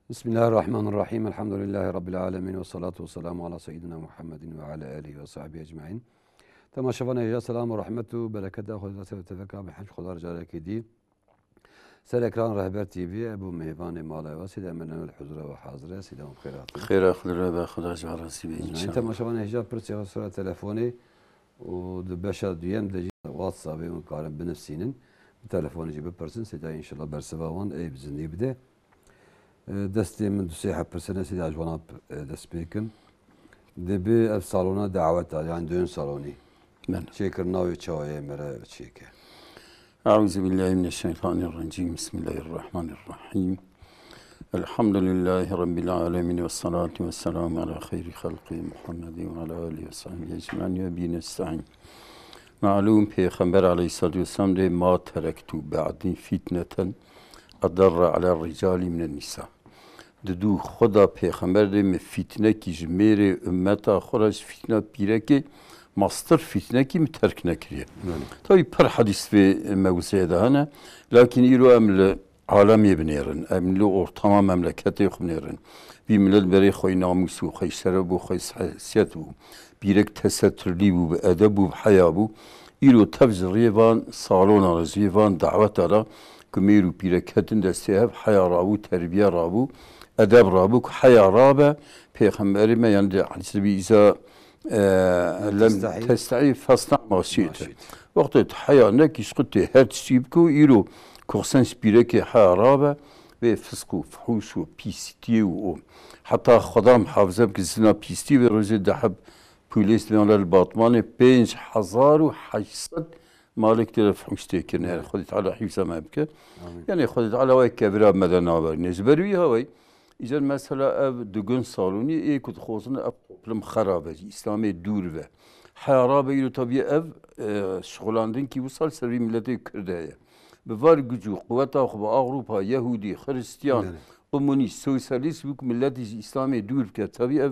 Bismillahirrahmanirrahim. Elhamdülillahi Rabbil alemin. Ve salatu ve selamu ala seyyidina Muhammedin ve ala alihi ve sahbihi ecma'in. Temaşavan ya selamu rahmetu berekete huzreti ve tefekka bi hacc khudar jaraki di. Ser ekran Rehber TV Ebu Mehvan Mala ve Sida Menel Huzura ve Hazire Sida Khairat. Khairat khudra ve khuda jarasi bi inşallah. Temaşavan hicab pırçı sıra telefoni و دبشة ديام دجي واتساب مقارن بنفسين تلفوني جيب برسن سيدا إن شاء الله برسباوان أي بزني بده دستي من دسيحة برسنة سيدا أجوانا دسبيكن دبي أف صالونا دعوة يعني دون صالوني شكر ناوي تشاوية مرا شيكة أعوذ بالله من الشيطان الرجيم بسم الله الرحمن الرحيم الحمد لله رب العالمين والصلاة والسلام على خير خلق محمد وعلى آله وصحبه أجمعين وبه نستعين معلوم پیغمبر علیه الصلاة والسلام ده ما تركت بعد فتنة أضر على الرجال من النساء دو خدا پیغمبر ده من فتنه کی جمیر امتا خورش فتنه پیره که ماستر فتنه کی مترک نکریه طبعا پر حدیث ve موضوع ده هنه لكن ایرو امل عالمی بنیرن املو ortama memleketi yok bنیرن bir millet beri خوی namusu خوی şeref bu خوی حیثیت bu birek tesettürli bu edeb bu haya bu İro tevz rivan salon arız rivan davet ara kemiru bireketin desteği hep haya rabu terbiye rabu edeb rabu haya rabe peygamberime yani hadisi bir iza lem testa'i fasna masiyete vakti haya ne kişkıtte her çibku İro korsan bireke haya rabe ve fısku fuhuşu pisliği o hatta Xudam hafıza kızına pisliği ve roze dahab Polis diyorlar Batman'ı 5800 malik telefon كن يعني خذ تعالى حفظه ما بك يعني خذ تعالى ويا كبيرة مدى نابر نزبروي هواي إذا مثلا أب دقن صالوني إيه كنت خوصنا أب بلم خرابة إسلامي دور ve حرابة يلو tabii ev şغلاندن ki وصل سري ملتي كردايا بفار gücü قوة Avrupa Yahudi Hristiyan Komünist Sosyalist bu milleti İslami dur ki tabii ev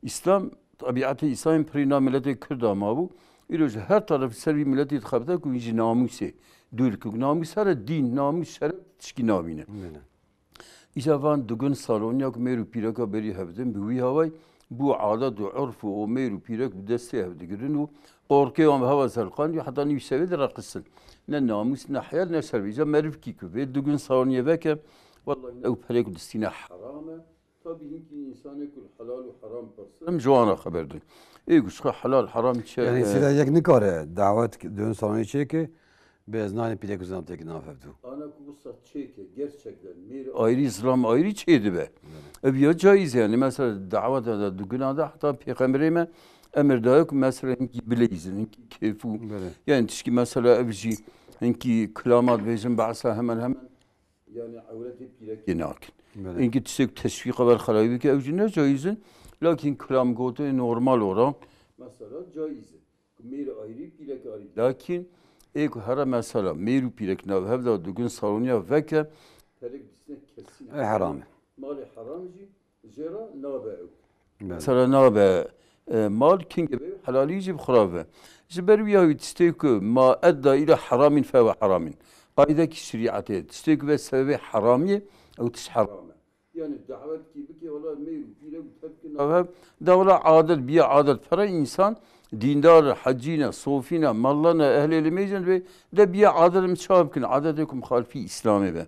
İslam tabiatı İslam prina milleti Kürt ama bu İroz her tarafı servi milleti tıkabda ku izi namusi dur ku namus her din namus her tişki nabine. İşte van dugun salonya ku meru piraka beri hevdim bu havay bu adet ve urf o meru pirak deste hevdigirin o korku ama hava salkan hatta ni sevidir rakısın. Ne namus ne hayal ne servi. İşte merif ki ku ve dugun salonya veke vallahi ev perak destine harame. Tabii ki insanı kul halal ve haram parçalarım joana haberdin. Kuşka halal haram içer. Yani silah ne kare davet dön salonu çeke beznani pide kuzam tek nafevdu. Ana kubusa çeke gerçekten ayrı İslam ayrı çeydi be. Ya caiz yani mesela davet da düğünada hatta peygamberime emir dayak mesela ki bileyizin ki kefu. Yani tişki mesela evci ki klamat vezin ba'sa hemen yani avreti pirek yenakin. İnki teşvik haber harabi ki evcine caizin. Lakin kelam gotu normal olan mesela caizin. Mir ayrı pirek ayrı. Lakin ek hara mesela miru pirek nav hevda düğün salonya veke perek bisne kesin. Haram. Mali haramci jera nabe. Mesela nabe mal king halalici bkhrabe. Jiberu ya tsteku ma adda ila haramin fa haramin. Qaide ki şeriatı tsteku ve sebebi haramiye او تش حرامه يعني دعوت ki bir ki ola meyil bile tepkin avab davla adil bir adil para insan dindar hacine sofine mallana ehli mecen ve de bir adil müşabkin adetekum muhalifi İslami be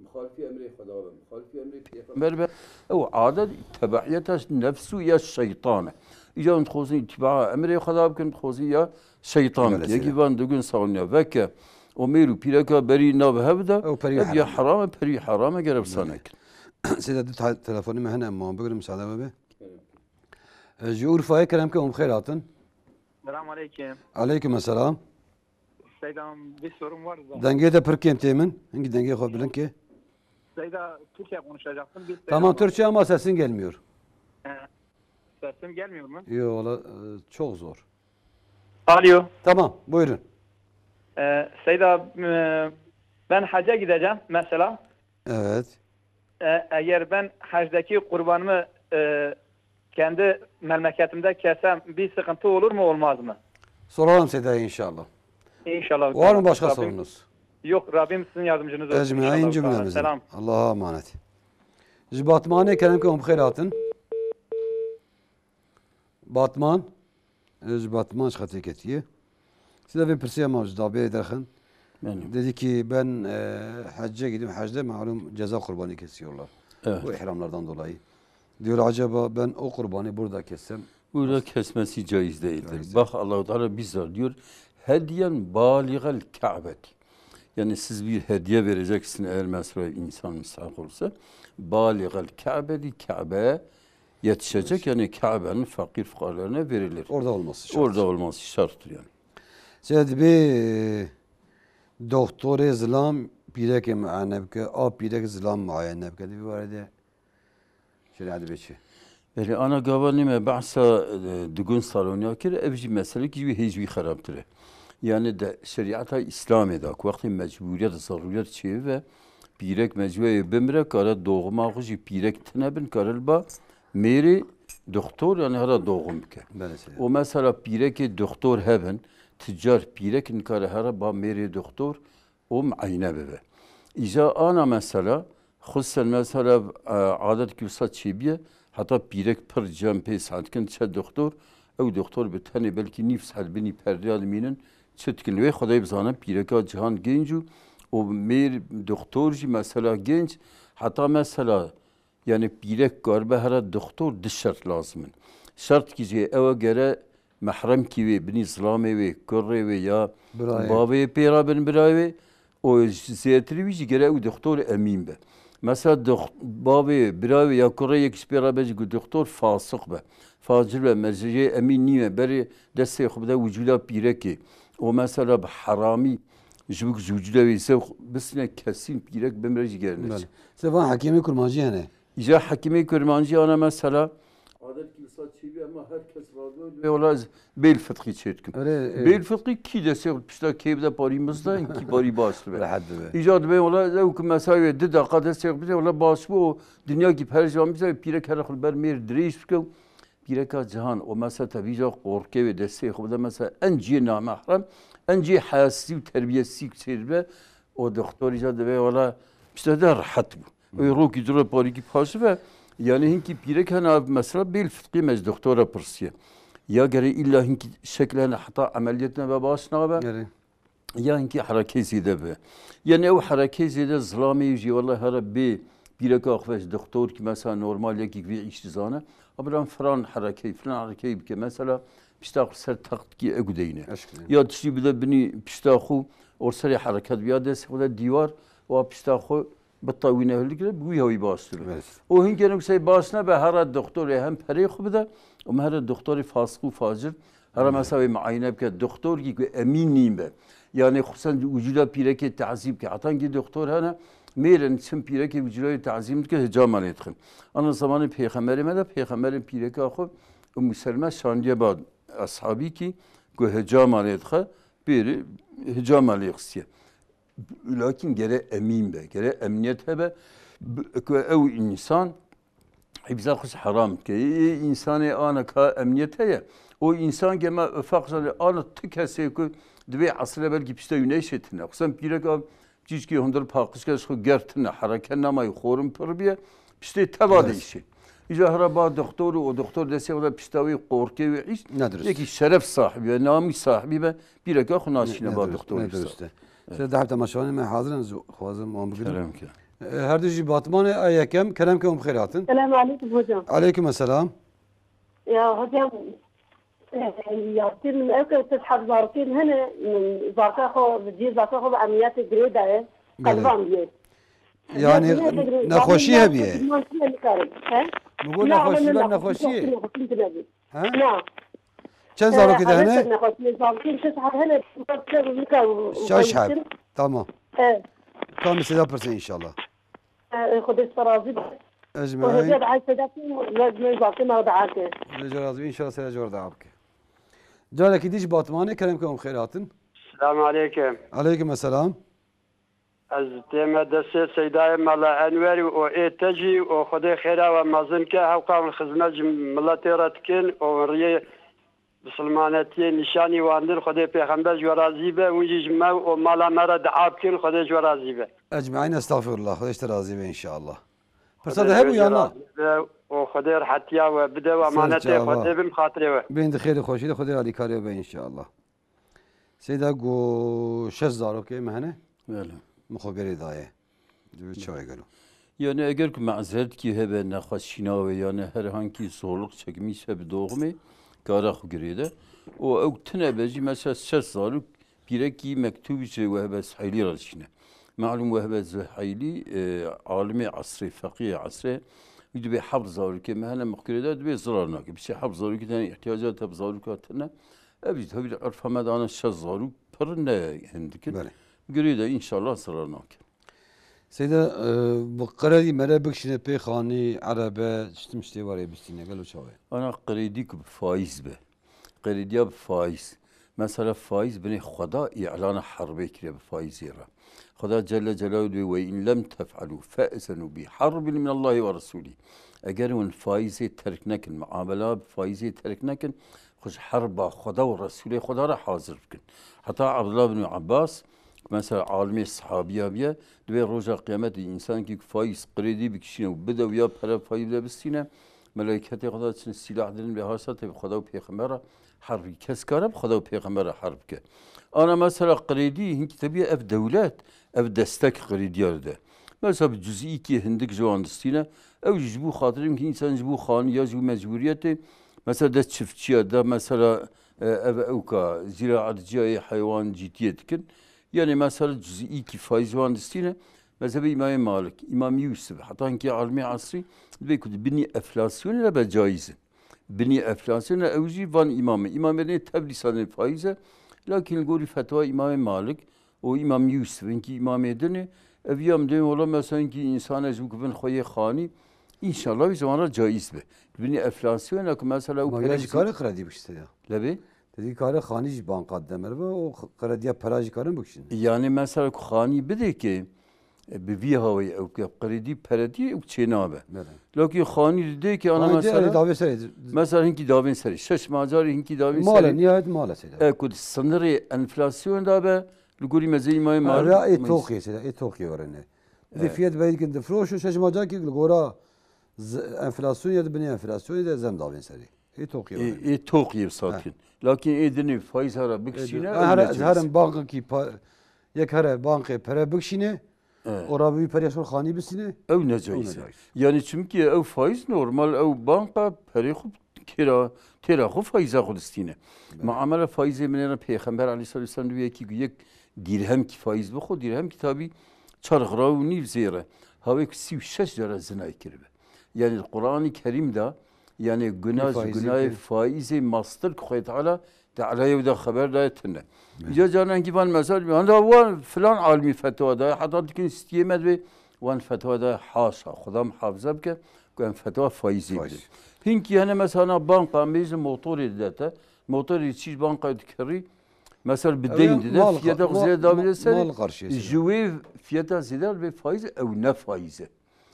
muhalifi emri Xuda ve muhalifi emri peygamber be o adil tebaiyet nefsu ya şeytan İca txozi ittiba emri Xuda bkin txozi ya şeytan ki van düğün savunuyor ve ki o meru piraka beri nav hevda ya haram peri harama gerab sanak. Size de telefonumu hemen ama bugün müsaade abi. Urfa'ya kerem ki khairatın. Selamun aleyküm. Aleyküm selam. Seydam bir sorum var da. Denge de Türkiye temin. Hangi denge koyabilin ki? Seyda Türkçe konuşacaktım. Tamam Türkçe ama sesin gelmiyor. Sesim gelmiyor mu? Yok çok zor. Alo. Tamam buyurun. Seyda ben hacca gideceğim mesela. Evet. Eğer ben hacdaki kurbanımı kendi memleketimde kesem bir sıkıntı olur mu olmaz mı? Soralım Seda'ya inşallah. İnşallah. Var mı başka sorunuz? Yok Rabbim sizin yardımcınız olsun. Ecmaîn cümlemizin. Allah'a emanet. Ji Batmanê kerem ku bixêr hatin. Batman. Ji Batman ji xetê ketiye. Size vê pirsiya ma ji dabê derxin. Benim. Dedi ki ben hacca gidiyorum. Hacda malum ceza kurbanı kesiyorlar. Evet. Bu ihramlardan dolayı. Diyor acaba ben o kurbanı burada kessem. Burada kesmesi caiz değildir. Caiz. Bak Allah-u Teala bizzat diyor. Hediyen baligal Ka'beti. Yani siz bir hediye vereceksiniz eğer mesela insan müstahak olsa. Baligal Ka'beti, Ka'be'ye yetişecek. Yani Ka'be'nin fakir fukarlarına verilir. Orada olması şart. Orada olması şarttır yani. Şimdi bir doktor zlam pirek muayene bke. A pirek zlam muayene bke. Bir var ede. Şöyle hadi beçi. Yani ana gavanime bahsa dügün salonu kir evci mesele ki hecvi haraptır. Yani de şeriata İslam'da vakti mecburiyet zaruriyet çevi ve pirek mecbuye bimre kara doğma ağacı pirek tenebin karılba meri doktor yani hara doğum bke. O mesela pirek doktor hebben tüccar pirekin kara hara ba meri doktor o muayene bebe. İca ana mesela خصوصا mesela adet kürsat çibiye hatta pirek per cempe saatken çe doktor ev doktor bir tane belki nifs halbini perdiyad minin çetkin ve Xudayı bizanın pireka cihan gencu o mer doktorji mesela genç hatta mesela yani pirek garbe her doktor dışart lazımın şart ki eve göre mahrem ki ve bini zlame ve kurre ve ya baba pera ben birave o ziyetri göre o doktor emin be. Mesela babı biravi ya Kore'ye ekspera beci doktor fasık be. Facir ve merceğe emin niye beri desteği xubda vücuda pireki. O mesela harami jubuk vücuda ise bisne kesin pirek bemreci gernes. Sevan hakimi kurmancı yani. İca hakimi kurmancı ana mesela adet kilisa çivi ama herkes razı ve ola bel fıtkı çetkin. Bel fıtkı ki desteği pişta kebde parimizda ki pari bastı be. İcad be ola zevk mesela de dakika desteği bize ola bas bu dünya ki her zaman bize pirek her xulber mer driş bke pireka cihan o mesela tabica korke ve desteği xubda mesela enci namahrem enci hayasi ve terbiyesi çirbe o doktor icad be ola işte de rahat bu. O ruki dura pari ki pası ve yani hinki pirek hana mesela bel fıtkı mez doktora pırsiye. Ya geri illa hinki şeklen hatta ameliyatına ve başına be. Ya hinki hareketi de be. Yani o hareketi de zlami yüce vallahi harabbi pirek akveş doktor ki mesela normal ya ki bir iştizana. Ama falan hareketi ki mesela piştak ser takt ki egudeyne. Ya tişi bile beni piştaku orsari hareket bir adet o da divar o piştaku بتطاوينه هلك بوي هوي باستر وهن كانوا سي باسنا بهرا الدكتور هم فريق بدا ومهر الدكتور فاسق وفاجر هرا مساوي معاينه بك الدكتور كي امين نيم يعني خصوصا وجودا بيرك تعذيب كي عطان كي دكتور هنا ميرن سم بيرك وجودا تعذيب كي هجام يدخل انا زمان پیغمبر مدا پیغمبر بيرك اخو ام سلمى شانجه بعد اصحابي كي كو هجام يدخل bir hicam aliyksiye. Lakin gere emin be, gere emniyet be. Ev insan bize kus haram ki insanı ana ka emniyet ya. O insan gema ufak zali ana tıkese ki dve asla belki piste güneş etine. Kusam pirek ab cizki hundur pakışka şu gertine hareket namayı xorum perbiye piste tevade işi. İca haraba doktoru o doktor dese o da pistavi korku ve iş. Peki şeref sahibi ve namus sahibi be pirek xunasine ba doktor. Size daha tamaşanı men hazırız xwazım am bugün. Kerem ki. Her dizi Batman'e ayyakem kerem kem bxeyratın. Selamun aleyküm hocam. Aleyküm selam. Ya hocam يعطيني من أوكي تسحب زارتين هنا من زارتاخو بدي زارتاخو بعمليات جريدة قلبان بيه. Yani نخوشي هبيه. بقول نخوشي لا نخوشي. ها؟ Çen zarok idane? Şaşhab. Tamam. Evet. Tamam size yaparsın inşallah. خدش فرازي. Ecmaîn. وهذا عايز تدافع لازم يعطينا وضعك. Rica inşallah size jorda abke. Caneki diş Batman'e kerem kem bxeyratın. Selamun aleyküm. Aleyküm selam. از تیمه دسته سیدای ملا انوری و ایتجی و خدای خیره و مزن که حقا خدمت ملت راتکن و ریه مسلمانتی نشانی واندر خدای پیغمبر جوازی به و جمع و مالا مرا دعاب کن خدای جوازی به. Ecmaîn estağfurullah. Xwedê te razî be inşallah. فرصة هبو يا الله وخدي رحتيا وبدا وامانتي خدي بن خاطري بين خير خوشي خدي علي كاري ان شاء الله سيدا جو شزارو كي مهنه بله مخو گری دایه دو چای گلو Yani eğer ki mazeret ki hebe nakhaşina ve yani herhangi zorluk çekmişse bir doğumu karak girede o öktüne bezi mesela ses zaruk bireki mektubi şey ve hebe sahili ralşine malum ve hebe zahili alimi asri fakih asri yüzü bir hafız zaruk ki mehne mukirede bir zararına ki bir şey hafız zaruk ki ihtiyacat hafız zaruk atına ebi tabi arfamed ana ses zaruk parne hendikin girede inşallah zararına ki سيدا بقردي مرة بكشنا بي خاني عربة شتمشتي واري بستينة قالوا شوي أنا قريديك بفايز به قريديا بفايز مثلا فايز بني خدا إعلان حرب كده بفايز يرى خدا جل جلاله وإن لم تفعلوا فأذنوا بحرب من الله ورسوله أجر من فايز تركناك المعاملة بفايز تركناك خش حرب خدا ورسوله خدا را حاضر بكن حتى عبد الله بن عباس mesela alimi sahabiye biye ve roja kıyameti insan ki faiz kredi bir kişine beda ya para faizle bisine melekete kadar için silahların ve hasat ve Xuda peygambera harbi keskarab Xuda peygambera harb ke ana mesela kredi hinki tabi ev devlet ev destek kredi yerde mesela bir cüz'i ki hindik joandistine ev jibu hatırım ki insan jibu khani ya jibu mecburiyeti mesela da çiftçiye da mesela ev evka ziraatçıya hayvan ciddiyetkin yani mesela cüz'i ki faiz vandistine mesela İmam Malik, İmam Yusuf hatta ki almi asri ve kudu bini enflasyon ile be caiz. Bini enflasyon ile evci van imamı. İmam ne teblisanın faize lakin gori fetva İmam Malik o İmam Yusuf'un ki imam edeni eviyam de ola mesela ki insan ezbukun khoye khani inşallah bir zamana caiz be. Bini enflasyon ile mesela o kadar çıkarı kredi bişte ya. Lebi dedi karı khani banka demer ve o krediye para çıkarın bukşin. Yani mesela khani bide ki bir havayı evkap kredi paradi o çenabe. Lakin khani dedi ki ana mesela hinki davin seri şeş macari hinki davin seri. Mala nihayet mala seri. Kud sınırı enflasyon da be luguri meze imam mal. Ara Tokyo seri Tokyo varene. De fiyat belki de froşu şeş macari ki lugora enflasyon ya da bini enflasyon ya da zam davin seri. Tokyo. Tokyo sakin. Lakin edini faiz hara bikşine. Her banka ki یک هر بانک پره بکشینه و رابطی پریشون خانی بسینه او نجایز yani çünkü ev faiz normal ev banka peri خوب tera خوب faiz خود استینه معامله faiz منه پیغمبر علیه السلام دیگه کی یک dirhem ki faiz بخو dirhem ki tabi çargıra و نیو زیره هاوی 36 lira zina kirbe yani Kur'an-ı Kerim'de yani günah faizi master koydu Teala Teala yevde haber da etine ya canan ki van mesela anda van filan almi fetva da hatta dikin isteyemed ve van fetva da hasa Xudam hafıza bke kan fetva faizi hinki yani mesela banka mezi motor edete motor içi banka dikeri mesela bideyin de fiyata güzel davide seri juve fiyata zedal ve faiz ev ne faizi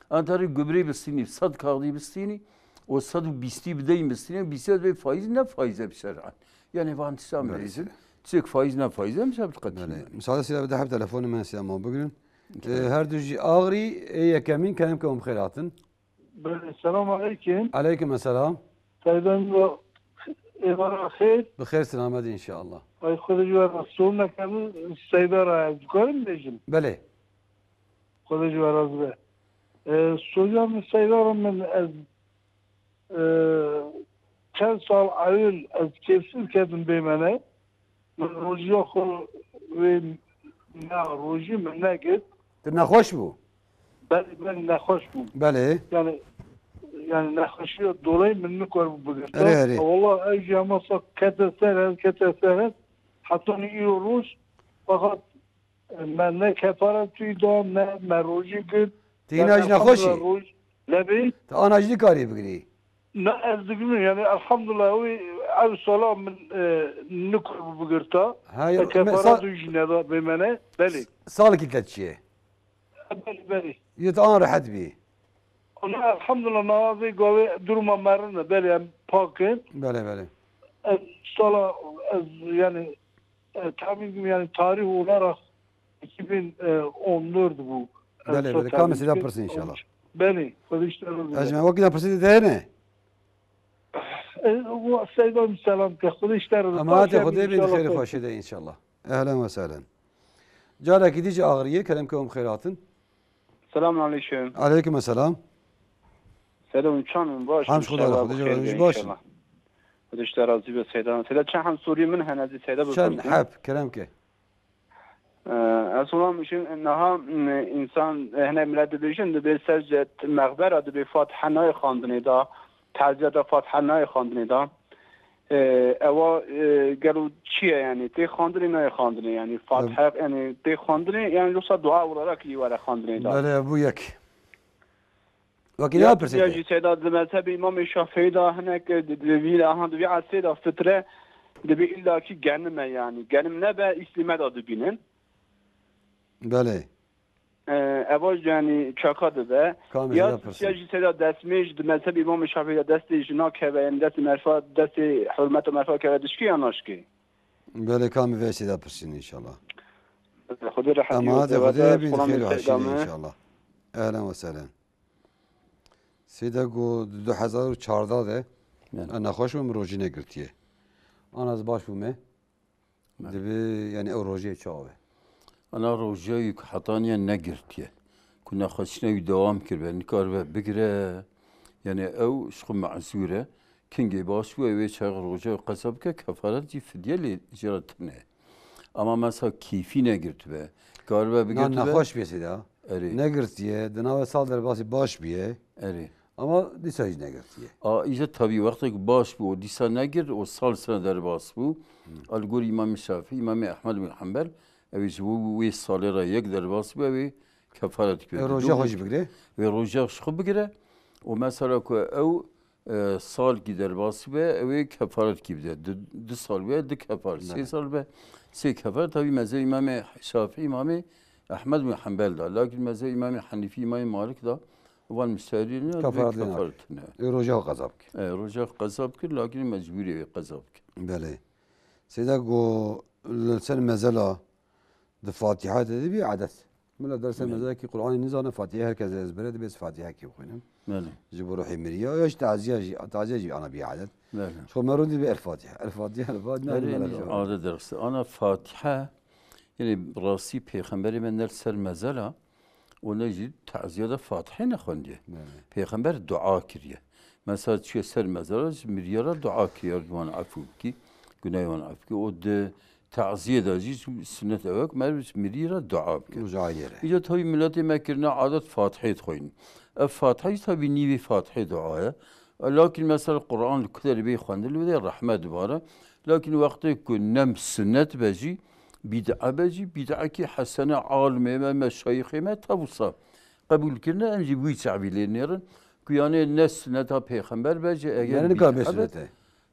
antari gübre bistini sad kağıdı bistini o sad bisti bideyin bistini bisti ve faiz ne faize bir şer'an yani van tisam reizin Çek faiz ne faiz mi sabit katı? Müsaade size de hep telefonu men size ama bugün her düzü ağrı yekemin kenem kem khairatın. Selamun aleyküm. Aleyküm selam. Saydan bu evara khair. Bخير selamet inşallah. Ay khudcu ve rasulna kemin saydara dukarım dejim. Bele. Khudcu ve razbe. Sözüm saydara men az çen sal ayıl az kefsiz kedim beymene. من روزی خو و نه روزی من نگید نخوش بو بله من نخوش بو بله yani نخوشی dolayı من نکر بگیر والله ایجا مصا کتسرد حتی نیو روز فقط من نه کفارت توی دام نه من روزی گید تین اج نخوشی لبی تا آن اجلی کاری بگیری نه از دیگه yani elhamdülillah ev salam min nukur bu gırta. Kefara duyjine da bemene beli. Sağlık kitletçiye. Beli. Yatağın rahat bir. Ona elhamdülillah namazı gavi durma marına beli hem pakın. Beli. Sala yani tahmin yani tarih olarak 2014 bu. Beli. Kamesi yaparsın inşallah. بله خودشترازی اجمع وقتی نپرسید ده نه و سیدان سلام که خودشترازی اما هات خدای بین خیر خوشیده انشالله اهلا و سهلا جارا کی دیجی آغریه کلم که خیراتن سلام علیکم علیکم السلام سلام چانم باش همش خدا خدا باش خودش راضی به سیدان چند هم سوری من هنازی سیدا چند حب کلم که اصلا میشن انها انسان هنا ملت بیشن به سجد مقبره به فاتحه نای خواندنی دا تعزیت فاتحه نای خواندنی دا اوا گلو چیه یعنی تی خواندنی نای خواندنی یعنی فاتحه یعنی تی خواندنی یعنی لوسا دعا ولا کی ولا خواندنی دا بله ابو یک وكيل يا برسيد يا سيدا المذهب امام الشافعي دا هناك دوی ها دوی عصيدا فتره دوی الا کی گنم يعني گنم نبا اسلام دا ببینن بله اول يعني چاکاده به یا سيدا دسمش مذهب امام الشافعي دست جنا که و دست مرفا دست حرمت و مرفا که دشکی یا ناشکی بله کامی و سيدا برسين ان شاء الله خدا رحمت اما هذا خدا بين خير وحشيده ان شاء الله اهلا وسهلا سیدا گو 2014 ده نخواش بوم روژی نگرتیه آن از باش بومه دبی یعنی او روژی چاوه انا روژی که حتانیه نگرتیه که نخواستنه دوام کرده نکار بگره یعنی او شخو معذوره کنگی باش بو اوی چاق روژی قصاب که کفارت جی فدیه لی جرات نه اما مثلا کیفی نگرت به کار بگرت به نخواش بیسیده نگرتیه دناو سال در باسی باش بیه ama disa hiç ne gertiye. İşte tabii vakti baş bu, disa ne gir, o sal sene der bas bu. Algor İmam Şafii, İmam Ahmed bin Hanbel, evi bu ve salera yek der bas bu evi kefaret kıydı. Roja hoş bigre. Ve roja şık bigre. O mesela ko ev sal gider bas bu evi kefaret kıydı. Du sal ve du kefaret. 3 sal ve 3 kefaret tabii mezhe İmam Şafii, İmam Ahmed bin Hanbel da. Lakin mezhe İmam Hanifi, İmam Malik da وان مستعدين كفارتنا رجاء قذابك رجاء قذابك لكن مجبوري قذابك بله سيدا جو لسان مزلا الفاتحه دي بي عدد من درس المزلا كي قران نزانه فاتحه هركز ezbere de بس فاتحه كي خوينم بله جبر روحي مريا ياش تعزيه انا بي عدد بله شو مرودي بالفاتحه الفاتحه هذا درس انا فاتحه يعني براسي پیغمبري من سر مزلا و نجد تعزیه فاتحه نخوندیه پیغمبر دعا کریه مثلا چه سر مزارش میریاره دعا کریه دوان عفو کی گناه وان عفو کی و ده تعزیه داشتی سنت اوک مرد میریاره دعا کی اینجا تابی ملت مکرنا عادت فاتحه خوین فاتحه تابی نیوی فاتحه دعاه لكن مثلا القرآن كثير بيخوان اللي رحمة دواره لكن وقت يكون نم سنت بجي بدعة بجي بدعة كي حسنة عالمة ما مشايخ ما توصى قبول كنا أنجي بوي تعبي لنيرن كياني الناس نتا بيخمبر بجي يعني نقابل سنته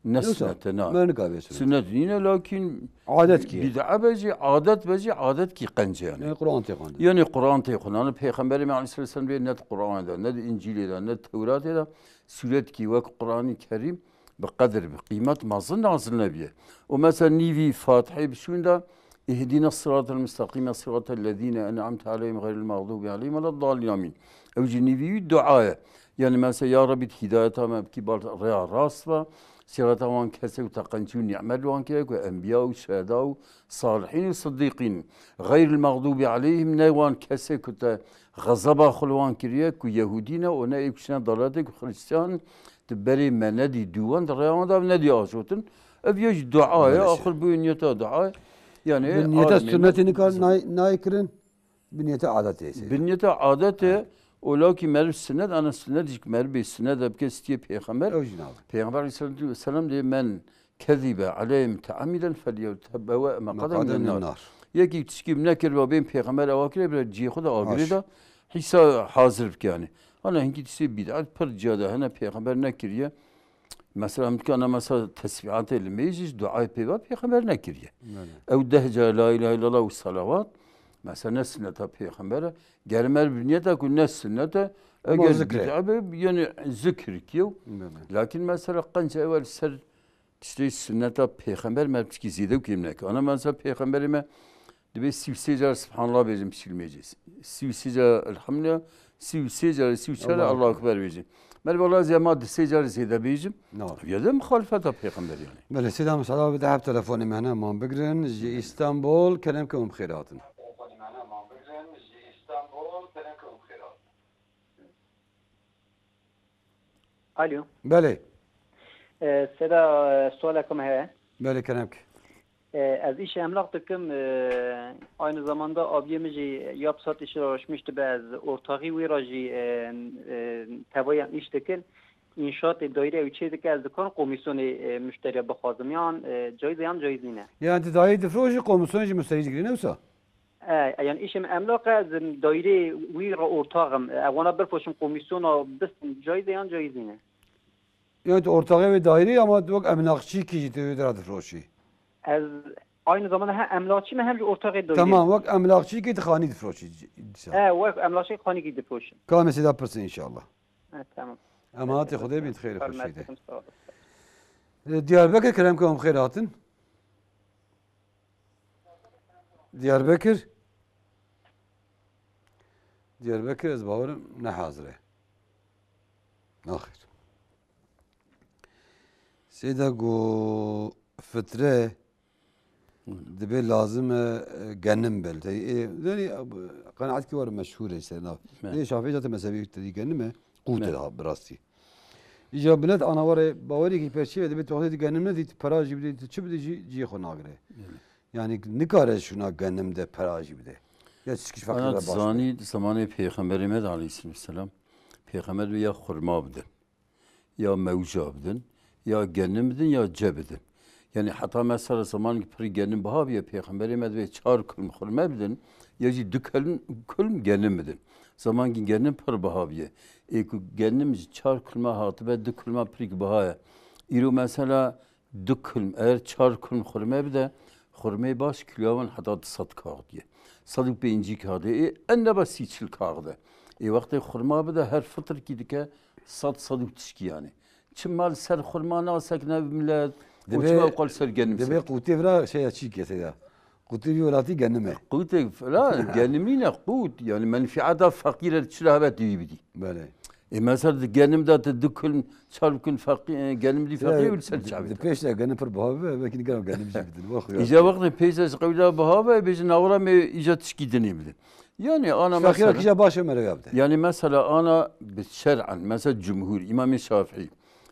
نسنته نعم ما نقابل سنة نينا لكن عادت كي بدعة بجي عادت كي قنجة يعني قرآن تيقون يعني قرآن تيقون أنا بيخمبر ما عليه الصلاة والسلام نت قرآن ده نت إنجيل ده نت توراة ده سورة كي وك قرآن كريم بقدر بقيمة ما ظن عزل نبيه ومثلا نيفي فاتحة بشون ده اهدنا الصراط المستقيم صراط الذين أنعمت عليهم غير المغضوب عليهم ولا الضالين آمين أو جنيفي دعاء يعني مثلا يا رب هدايتها ما بكي بار ريا راسفا صراط وان كسي وتقنتون يعمل وان كيك وأنبياء وشهداء وصالحين وصديقين غير المغضوب عليهم نوان كسي كنت غضبا خلوان كريك ويهودين ونايكشنا ضلاتك وخريستيان تبري ما ندي دوان ريان دا ندي آشوتن أبيج دعاء آخر بنيته دعاء يعني بنيته سنتي كان نايكرن بنيته عادته بنيته عادته ولكن مر السند أنا السند يك مر بالسند بكستي بيغمبر بيغمبر صلى الله عليه وسلم دي من كذب عليه متعمدا فليتبوأ مقعده من النار يكي تشكي منكر وبين بيغمبر أواكره بلا جي خدا آغري دا حيسا حاضر بك يعني أنا هنكي تسي بدعات پر جاده هنا بيغمبر نكريه مثلا كان مثلا تسبيحات الميجز دعاء بيبا بيغمبر نكريه أو دهجة لا إله إلا الله والصلوات مثلا نسنة بيغمبر gelmer büniyete kunnes sünnete eğer bid'abe yani zikr kiyo lakin mesela kanca evvel ser işte sünnete peygamber mertki zide kimnek ana mesela peygamberime dibe sivsecer subhanallah bizim silmeyeceğiz sivsecer elhamdülillah 33 34 Allah akbar bejim. Ben vallahi zemat 33 bejim. Ya da muhalefet peygamber yani. بله سلام سلام بدي تلفوني معنا ما بقرن جي اسطنبول كلامكم بخيرات. Alo. بله. Seda sualakum he. بله كلامك. Az iş emlak tıkım aynı zamanda abiyemizi yapsat işi uğraşmıştı bez ortağı virajı tebayan iş tıkın inşaat daire üçeydik az dükkan komisyonu müşteriye bakazım yani caiz ne? Yani daire difroji komisyonu müşteri girine usa. Yani işim emlak az daire vira ortağım ona bir foşum komisyonu bis caiz ne? Yani ortağı ve daire ama bak emlakçı ki ciddi difroji. Az aynı zamanda hem emlakçı hem de ortağı daire. Tamam bak emlakçı ki khani difroji. Vak emlakçı khani ki difroji. Kâme seda pırsın inşallah. Tamam. Emanatı Xuday bint xeyr xoşiydi. Diyarbakır kelamkom xeyratın. Diyarbakır ez bavarım ne hazire. Ahir. Seyda go fitre dibe lazım gennim bel. Yani kanaat ki var meşhur ise. Ne Şafii zaten mezhebi dedi gennime. قوت ده براستی. اینجا بلد آنها واره باوری که پرچی و دبی توهی گنم ندید پراجی بده چه بده جی خوناگره. Yani ne kadar şuna gönlümde peraji bide. Ya çıkış fakirler başlıyor. Zani zamanı Peygamberimiz Aleyhisselam Peygamber ya hurma bidin, ya mevca bidin, ya gönlüm bidin, ya cebidin. Yani hatta mesela zaman ki peri gönlüm baha bir Peygamberimiz ve çar kılm hurma bidin, ya ci dükülm gönlüm bidin. Zaman ki gönlüm per baha bir. Gönlüm çar kılma hatı ve dükülma peri baha. İro mesela dükülm eğer çar kılm hurma bide خورمه باش کلیوان حتی 100 کاغدیه 150 کاغدیه en de basit çil kağıdı. Vakti xurma bide her fıtır ki dike 100 yani. Çimmal ser xurma nasak ne millet. Uçma kol ser genim. Debe kutu vra şey açık ya seda. Kutu violati genime. Kutu falan genimine kut yani menfiada fakir çilahvet dibidi. Böyle. Mesela genimde dükül çarkın fakir genimdi fakir bir ser çabit. Peşte genim per bahabe ve kini genim genim jibidin. İca vakti peşte kavla bahabe bizim avra me icat şkidini bildi. Yani ana mesela fakir kişi başı mere yaptı. Yani mesela ana şer'an mesela cumhur İmam Şafii,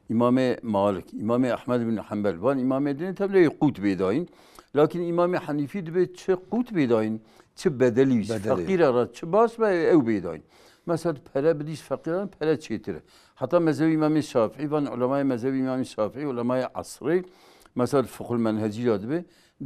İmam Malik, İmam Ahmed bin Hanbel van İmam Edine tabii kut bedayin. Lakin İmam Hanifi de çe kut bedayin, çe bedeli, fakir ara, çe baş ve ev bedayin. Mesela para bidiş fakiran para çetir. Hatta mezhebi İmam Şafii van ulemay mezhebi İmam Şafii ulemay asri mesela fıkhul menheciya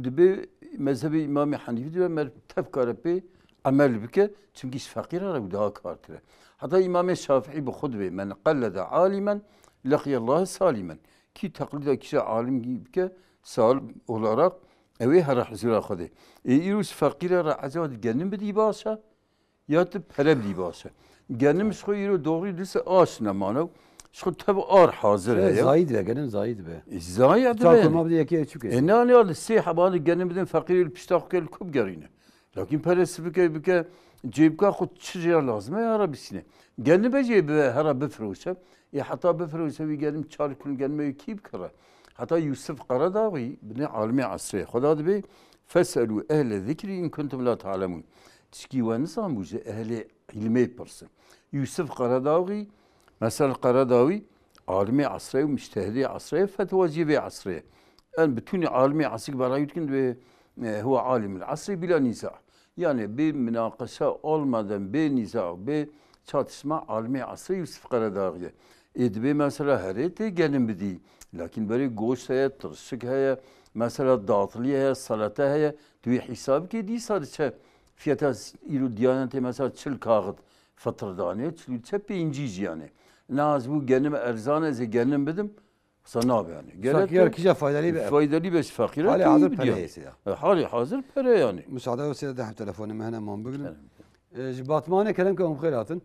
dibe mezhebi İmam Hanifi dibe mer tefkar be amel bike çünkü fakir ara daha kartır. Hatta İmam Şafii bu hudbe men qallada alimen laqiya Allah salimen ki taklida kişi alim gibi sal olarak evi her huzura khode. İrus fakir ara azad genim bidi başa ya da para bidi başa. Genim şoyru doğru dese aşna manav. Şu tabi ar hazır ya. Zahid be genim zahid be. Zahid be. Takılma bir yeki çıkıyor. Ne yani habanı genim biden fakir piştak gel kub gerine. Lakin parası bike cebka khud çiziyor lazım ya Rabbisine. Genim be cebe her befruşa. Hatta befruşa bir genim çarkul gelmeyi kib kara. Hatta Yusuf Qaradawi bine alimi asri. Xuda be feselu ehle zikri in kuntum la ta'lemun. Tişki ve nizam buji ehli ilmi pırsın. Yusuf Qaradawi mesela Qaradawi alimi asri ve müştehdi asri fetvacı asri. En bütün alimi asri barayutkin ve huwa alim asri bila niza. Yani bir münakaşa olmadan bir niza bir çatışma alimi asri Yusuf Qaradawi. Edbe mesela herete gelin bidi. Lakin böyle goş heye, tırşık heye, mesela dağıtılı heye, salata heye, tüy hesabı ki değil sadece fiyata ilu diyanete mesela çıl kağıt fıtırdane, çıl çepe incici yani. Naz bu genim erzane ze genim bidim, sana abi yani. Fakir kişi faydalı be. Faydalı be fakire. Hali hazır pereyse ya. Hali hazır pere yani. Müsaade ve seyde de telefonu mehne man bugün. Batman'a kelam kalım khairatın.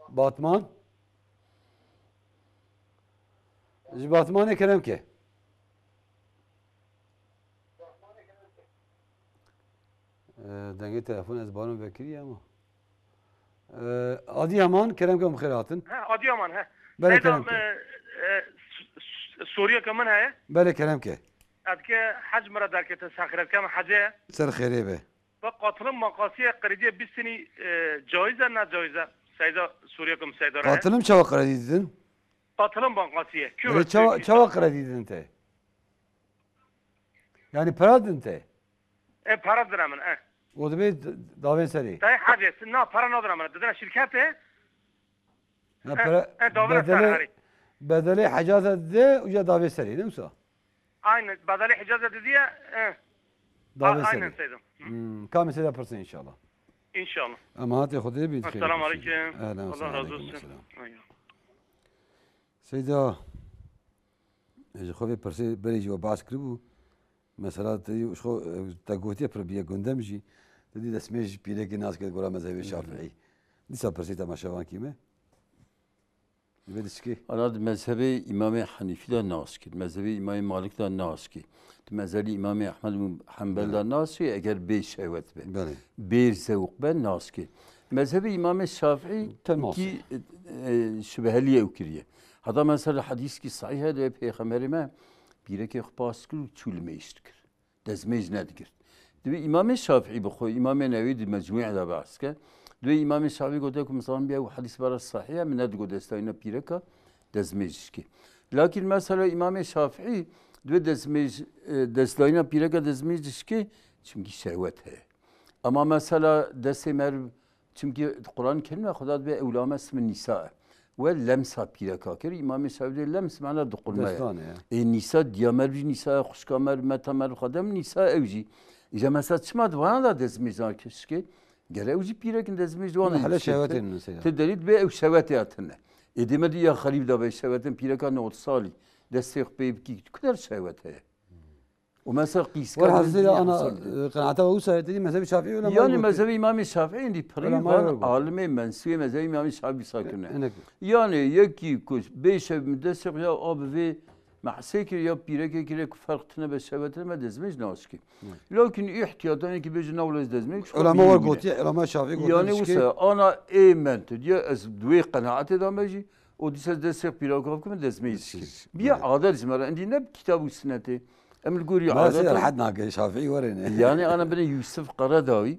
Batman. Batman'a kelam ki. Denge telefon ez barın vekili ama. Adıyaman kerem ke mukhiratın. Ha Adıyaman ha. Bele kerem ke. Suriye kemen ha. Bele kerem ke. Adke hac mara darkete sakhirat kem hace. Ser khayri be. Qatılın makasiye qaridiye bir seni caize na caize. Sayda Suriye kem sayda. Qatılım çava kredidin. Qatılın makasiye. Öyle çava kredidin te. Yani paradın te. Para dramın ha. O da bir daven seri. Tay hace. Na para ne dramın. Dedene şirkete. Bedeli hacazet de uca davet seri değil mi so? Aynen. Bedeli hacazet diye. Davet seri. Aynen saydım. Kamil seda pırsın inşallah. İnşallah. Ama hadi Xudaya bir خير. Esselamu aleyküm. Allah razı olsun. Seyda. Xwe persi berî ve bas kiribu. Mesela te gotiye pir biye gundem jî. Te dî destmê ji pîrekê nas kir gora mezhebê Şafîî. Dîsa persî temaşevan kîme? Ve dişki. Anad mezhebi İmam-ı Hanifi'den nas kir. Mezhebi İmam Malik'den nas kir. Mezhebi İmam Ahmed Hanbel'den nas kir. Eğer bir şehvet be. Bir zevk ben nas kir. Mezhebi İmam Şafii ki şüpheliye ukiriye. Hatta mesela hadis ki sahih de peygamberime bireke xpas kir çulme iştir. Dezmej nedir. Dibi İmam Şafii bu İmam Nevevi di mecmu'da bahske. Dibi İmam Şafii gote ku mesela bir hadis var sahih min ad godestayna pireka dezmej ki. Lakin mesela İmam Şafii dibi dezmej destayna pireka dezmej ki çünkü şehvet he. Ama mesela desemer çünkü Kur'an kelime Xuda be evlama ismi nisa ve lemsa pireka kir İmam Şafii lems mana dukulmaya. Nisa diyamer bir nisa xuşkamer metamer xadem nisa evji. İşte mesela çıkmadı bana da dezmejler keşke. Gere evji pirekin dezmej wana. Hala şehvetin mesela. Tedrit be ev şehveti atına. Edemedi ya xarib da be şehvetin pirekan 30 sali. Destek be ki kadar şehvet he. ومثلا قيس والحزيرة أنا قناعته وسهل تدي مذهب الشافعي ولا يعني مذهب إمام الشافعي عندي بريغان عالمي منسوي مذهب إمام الشافعي ساكنه يعني يكي كوش بيش مدسق يا أب في محسكر يا بيرك كيرك فرقتنا بالشباتنا ما دزمج ناسكي لكن احتياطا كي بيجي نولز دزمج علماء ورقوتي علماء الشافعي يعني وسا أنا إيمنت دي أز دوي قناعتي دامجي وديس دسق بيرك كم دزمج بيا عادل زمرة عندي نب كتاب السنة أمل قوري عادة ما حد ناقل شافعي ورينا يعني أنا بني يوسف قرداوي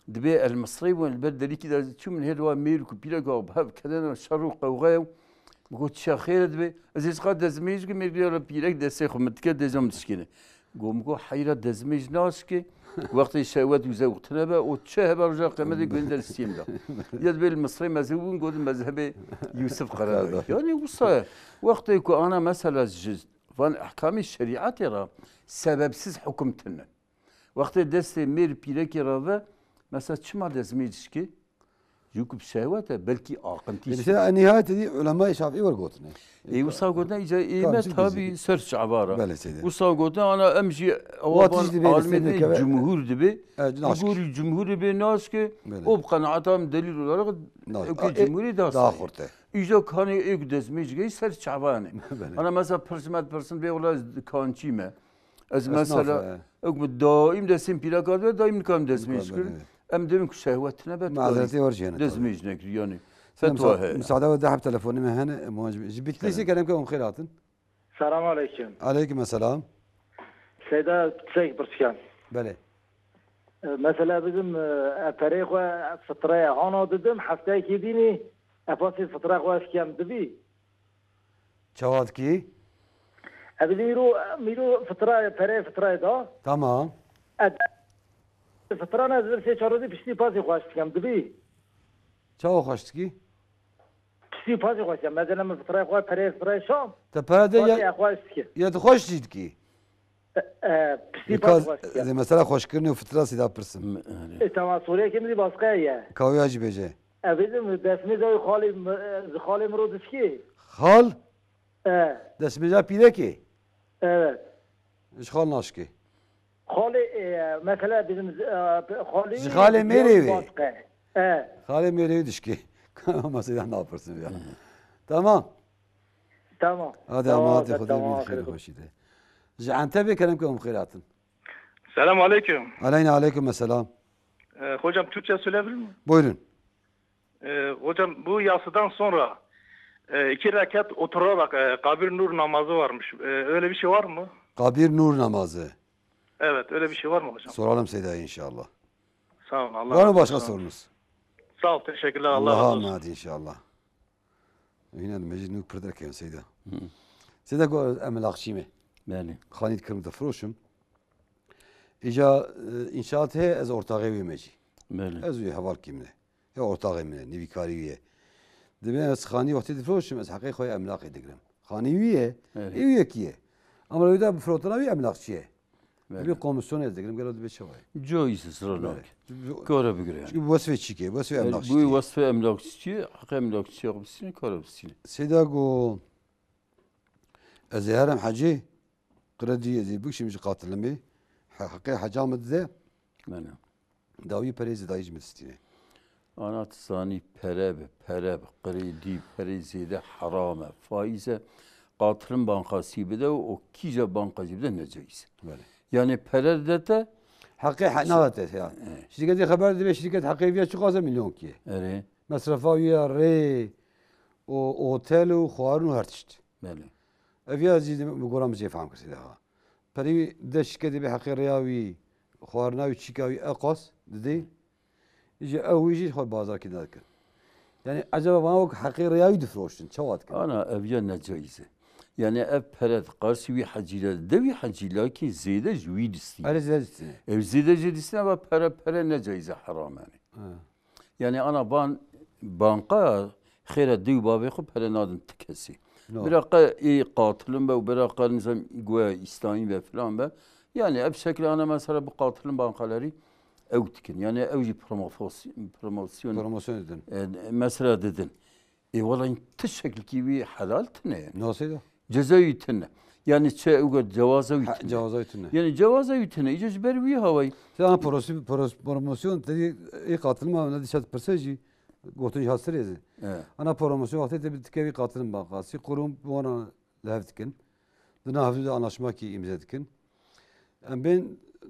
دبي المصري والبلد اللي كذا شو من هدوء ميرك بيلاقوا بهاب كذا شروق وغاو قلت شاخير دبي أزيز قاد دزميج كي ميرجع بيلاق دسخ متكد دزم تشكينه قوم قو حيرة دزميج ناسكي وقت الشهوات وزوقتنا بقى وتشهب رجع قمدي قندر السيم ده يدبي المصري مذهبون قول مذهب يوسف قرداوي يعني وصا وقت يكون أنا مثلا جزء van ahkam-ı şeriat era sebepsiz hükümtünün. Vakti deste mer pireki rave mesela çıma dezmeyiciz ki yukub şehvete belki akıntı. Mesela nihayet ulema-i Şafii var gotne. Usa gotne ica imet tabi sırç abara. Usa gotne ana emji avan almede cumhur dibi. Cumhur cumhur dibi nas ki o kanatam delil olarak cumhuri da. Daha kurte. İca kanı ek dezmeyiciz sırç abane. Ana mesela person bir olay kançime. Az mesela daim desim pilakat ve daim nikam dezmeyiciz. أم دمك شهوتنا بس معذرتي ورجينا دزميج نكر يعني مساعدة وداعب تلفوني ما هنا جبت لي سي كلامك أم خيرات السلام عليكم عليكم السلام سيدة تسيك برسكان بله مثلا بدم فريق فترة أنا ددم حفتة كيديني أفاسي فترة واسكيام دبي شواد كي أبي ميرو فترة فريق فترة دا تمام فترة نزل سه چارودی پشتی پاسی خواستیم دبی چه خواست کی پشتی پاسی خواستیم مثلا من فترة خواه پره فترة شام تا پره یا تو خوش دید کی پشتی پاسی خواستیم زي مثلا خوش کردن و فترة سیدا پرسم تمام سوریه که میدی باسقه یه کاوی هجی بجه ابیدم دسمی زای خالی مرودش کی خال دسمی زای پیده کی evet اش خال ناش کی خالی مثلا bizim خالی میریوی خالی میریوی دشکی مثلا ne yaparsın ya tamam hadi ama hadi خدا bir خیر خوشیده انت بكلمكم خيراتن Selam aleyküm. Aleyna aleyküm selam. Hocam Türkçe söyleyebilir miyim? Buyurun. Hocam bu yasıdan sonra 2 rekat oturarak kabir nur namazı varmış. Öyle bir şey var mı? Kabir nur namazı. Evet, öyle bir şey var mı hocam? Soralım Seyda'ya inşallah. Sağ olun. Allah Var mı razı başka olsun. sorunuz? Sağ ol, teşekkürler. Allah razı Allah'a olsun. emanet inşallah. Yine Mecid nuk pırdarken Seyda. Seyda go emlakçı mı? بله Xanit kırmızı froşum. İca inşaat he ez ortağı meci. بله Ez üye havar kimle. Ya ortağı mine, nivikari üye. Deme ez xani vakti froşum ez hakik koy emlak edigrim. Xani üye, Evet. üye kiye. Ama öyle bir frotana bir emlakçıye. بله Bir komisyon edigrim gel bir şey var. جایز سراناک کارا بگیره yani. Çünkü vasfe çike, vasfe emlakçı. Bu vasfı emlakçı, hak emlakçı yapmışsın, kara yapmışsın. Seyda go ez herem hacı kredi ez bu şimdi katilimi. Hakiki hacamı de بله davi perezi dayıcı mistine. Ana tsani pereb, kredi, perezide harame, faize, katılım bankası bir de o kice bankacı bir de ne caiz. Böyle. Yani perede de Hakiki nalet ya. Şirketi haber de şirket hakikiye çok az milyon ki. ere, Masrafa ya re o otel o xarun her çeşit. bele. Eviya zidem bu goram zefam kısıyla ha. Peri de şirketi bir hakiki riyavi xaruna çikavi aqas dedi. İşte evici xo bazar ki nadir. Yani acaba bana o hakiki riyavi difroştun çavat ki. Ana evye ne caize. Yani ev peret karşı bir hacile, de bir hacile ki ziyade jüvid istiyor. Öyle zedistine. Ev ziyade jedisine ama pere ne caize haram yani. Yani ana banka خير ديو بابي خو پره نادن تکسی براقه ای قاتلم به و براقه نظام گویا اسلامی به فلان به yani hep şekilde ana mesela bu katilin bankaları evtikin yani evci promosyon edin. Mesela dedin. Vallahi teşekkül gibi halal tine. Nasıl ya? Cezayı tine. Yani cevaza yutine. Cevaza yutine. Yani cevaza yutine. İyice berbi havayı. Sen promosyon dedi iyi katilin ama ne dişat perseci. Gotuj hasır ezi. Ana promosyon vakti de bir tikevi katilin bankası. Kurum bu ana levtikin. Dına hafif anlaşma ki imza dikin. Ben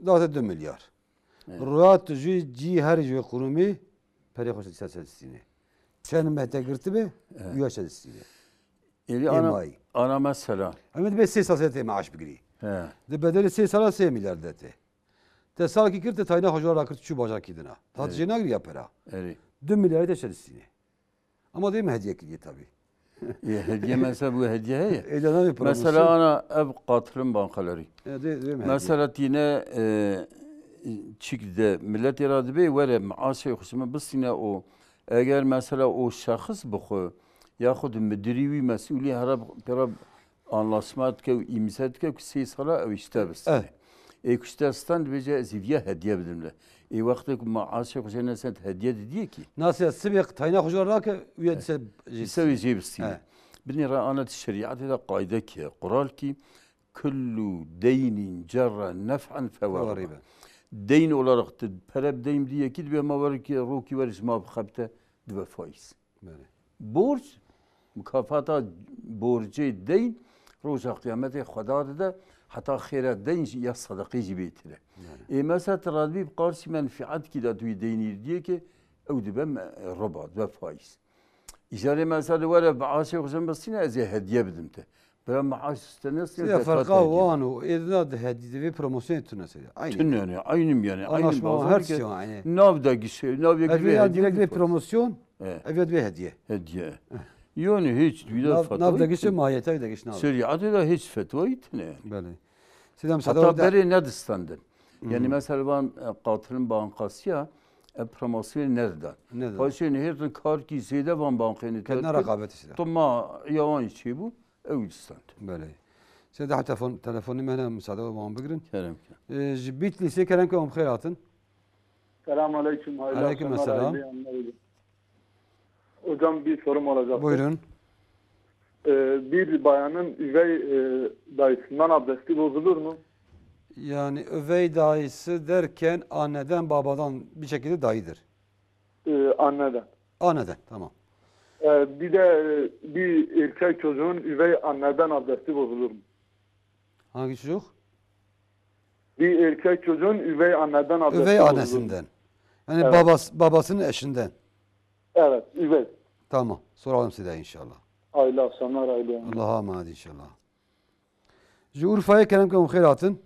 daha 2 milyar. Ruat ji her ji kurumi peri hoş sesini. Sen mehte girti be üye sesini. Yani ana mesela. Ama ben 3 sene maaş bigri. De bedeli 3 sene 3 milyar dete. Te sal ki kirte tayna hocalar akırt şu bacak kidina. Tatcına gir yapara. Evet. 2 milyar da sesini. Ama değil mi hediye ki tabii. Hediye mesela bu hediye ya. Mesela ana ev katilin bankaları. Mesela yine çıktı millet irade bey vere maaşı yoksa biz yine o eğer mesela o şahıs bu yahut müdürü mesulü harap bir anlaşma ki imza ki 3 sala ev işte bist. İşte bece ziviye hediye bedimle. Vakti maaşı yoksa ne sen hediye dedi ki. Nasıl sebek tayna hocalar ki üye يسوي جيب السنة بني رأنا الشريعة هذا قاعدة كي قرال كي كل دين جر نفعا فهو ربا دين ولا رقت برب دين دي أكيد بما ورك روكي ورش ما بخبته دبا فايز borç mükafata borcu deyin روز قيامته خدا ده حتى خيرات دين يا صدقي جبيتله مثلا ترادبي بقارسي منفعات كده دوي ديني ديك او دبا ربا دبا فايز İcare mesela var ya maaşı yoksa basına az hediye bedimte. Ben maaş istenirse ya farka vanu edna de hediye ve promosyon ettiğine aynı. Tün yani aynı yani. Anlaşma her şey yani. Navda gişe, navya gibi hediye. Direkt promosyon. Evet ve hediye. Hediye. Yani hiç dünya fatva. Navda gişe mahiyete de gişe. Şeriatı da hiç fetva itine. Böyle. Hatta beri ne distandın? Yani mesela ben katilin bankası ya promosyon nereden? Başka nereden kar ki zede van bankayı kendine rekabet istiyor. Tamam yavan şey bu. Evlistan. Böyle. Size daha telefonu mehne müsaade olmam bugün. Kerem. Jibit lise kerem ki omkhiratın. Selamun aleyküm. Aleyküm selam. Hocam bir sorum olacak. Buyurun. Bir bayanın üvey dayısından abdesti bozulur mu? Yani üvey dayısı derken anneden babadan bir şekilde dayıdır. Anneden. Anneden tamam. Bir de bir erkek çocuğun üvey anneden abdesti bozulur mu? Hangi çocuk? Bir erkek çocuğun üvey anneden abdesti üvey bozulur mu? Üvey annesinden. Yani babasının eşinden. Evet, üvey. Tamam. Soralım size inşallah. Hayırlı akşamlar, hayırlı. Allah'a emanet inşallah. Ji Urfa'ya kerem kum khairatın.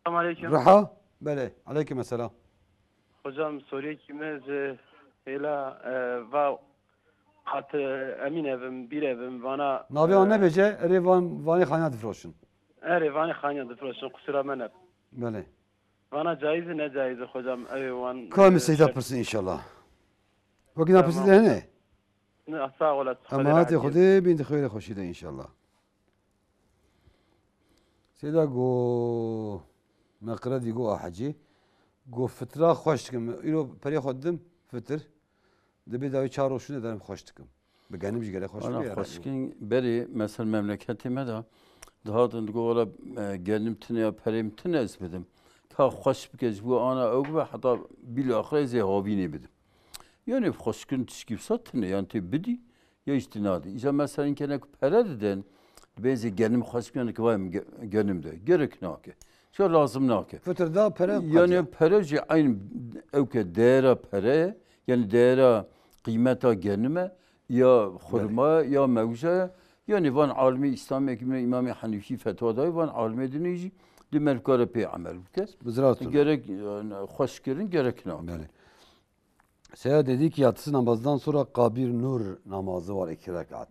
Selamünaleyküm. Raha. Bele. Aleyküm selam. Hocam soruyu kimiz hela va hat emin evim bir evim vana Navi anne bece erevan vani khana difroşun. Erevani khanya difroşun kusura menep. Bele. Vana caiz ne caiz hocam evan. Kam seyda pırsın inşallah. Vakit pırsın ne? Ne sağ olasın. Amaat Xude bin khayr خوشیده inşallah. Seyda go مقرد go ahci. Go fıtra hoş tıkım. İro peri xodim fıtır. Debi davi çaroşun ederim hoş tıkım. Beğenim jigere hoş Ana bir yer. hoşkin beri mesela memleketime de daha da gola gelim tine ya perim tine ezbedim. Ta hoş bir kez bu ana ögve hatta bil ahire zehavini bedim. Yani hoşkin tişkif satını yani te bidi ya istinadi. İşte mesela inkene pere deden bezi gelim hoşkin kıvayım genimde. Gerek ne ki? Şu lazım ne ki? Fıtırda pere. Yani pereci aynı evke değera pere yani değera kıymeta genime ya hurma ya mevca yani van alimi İslam ekibine İmam Hanifi fetvada van alimi dinleyici demel kare pe amel bukes. Gerek hoş gerin gerek ne? Yani. Seyyid dedi ki yatsı namazdan sonra kabir nur namazı var 2 rekat.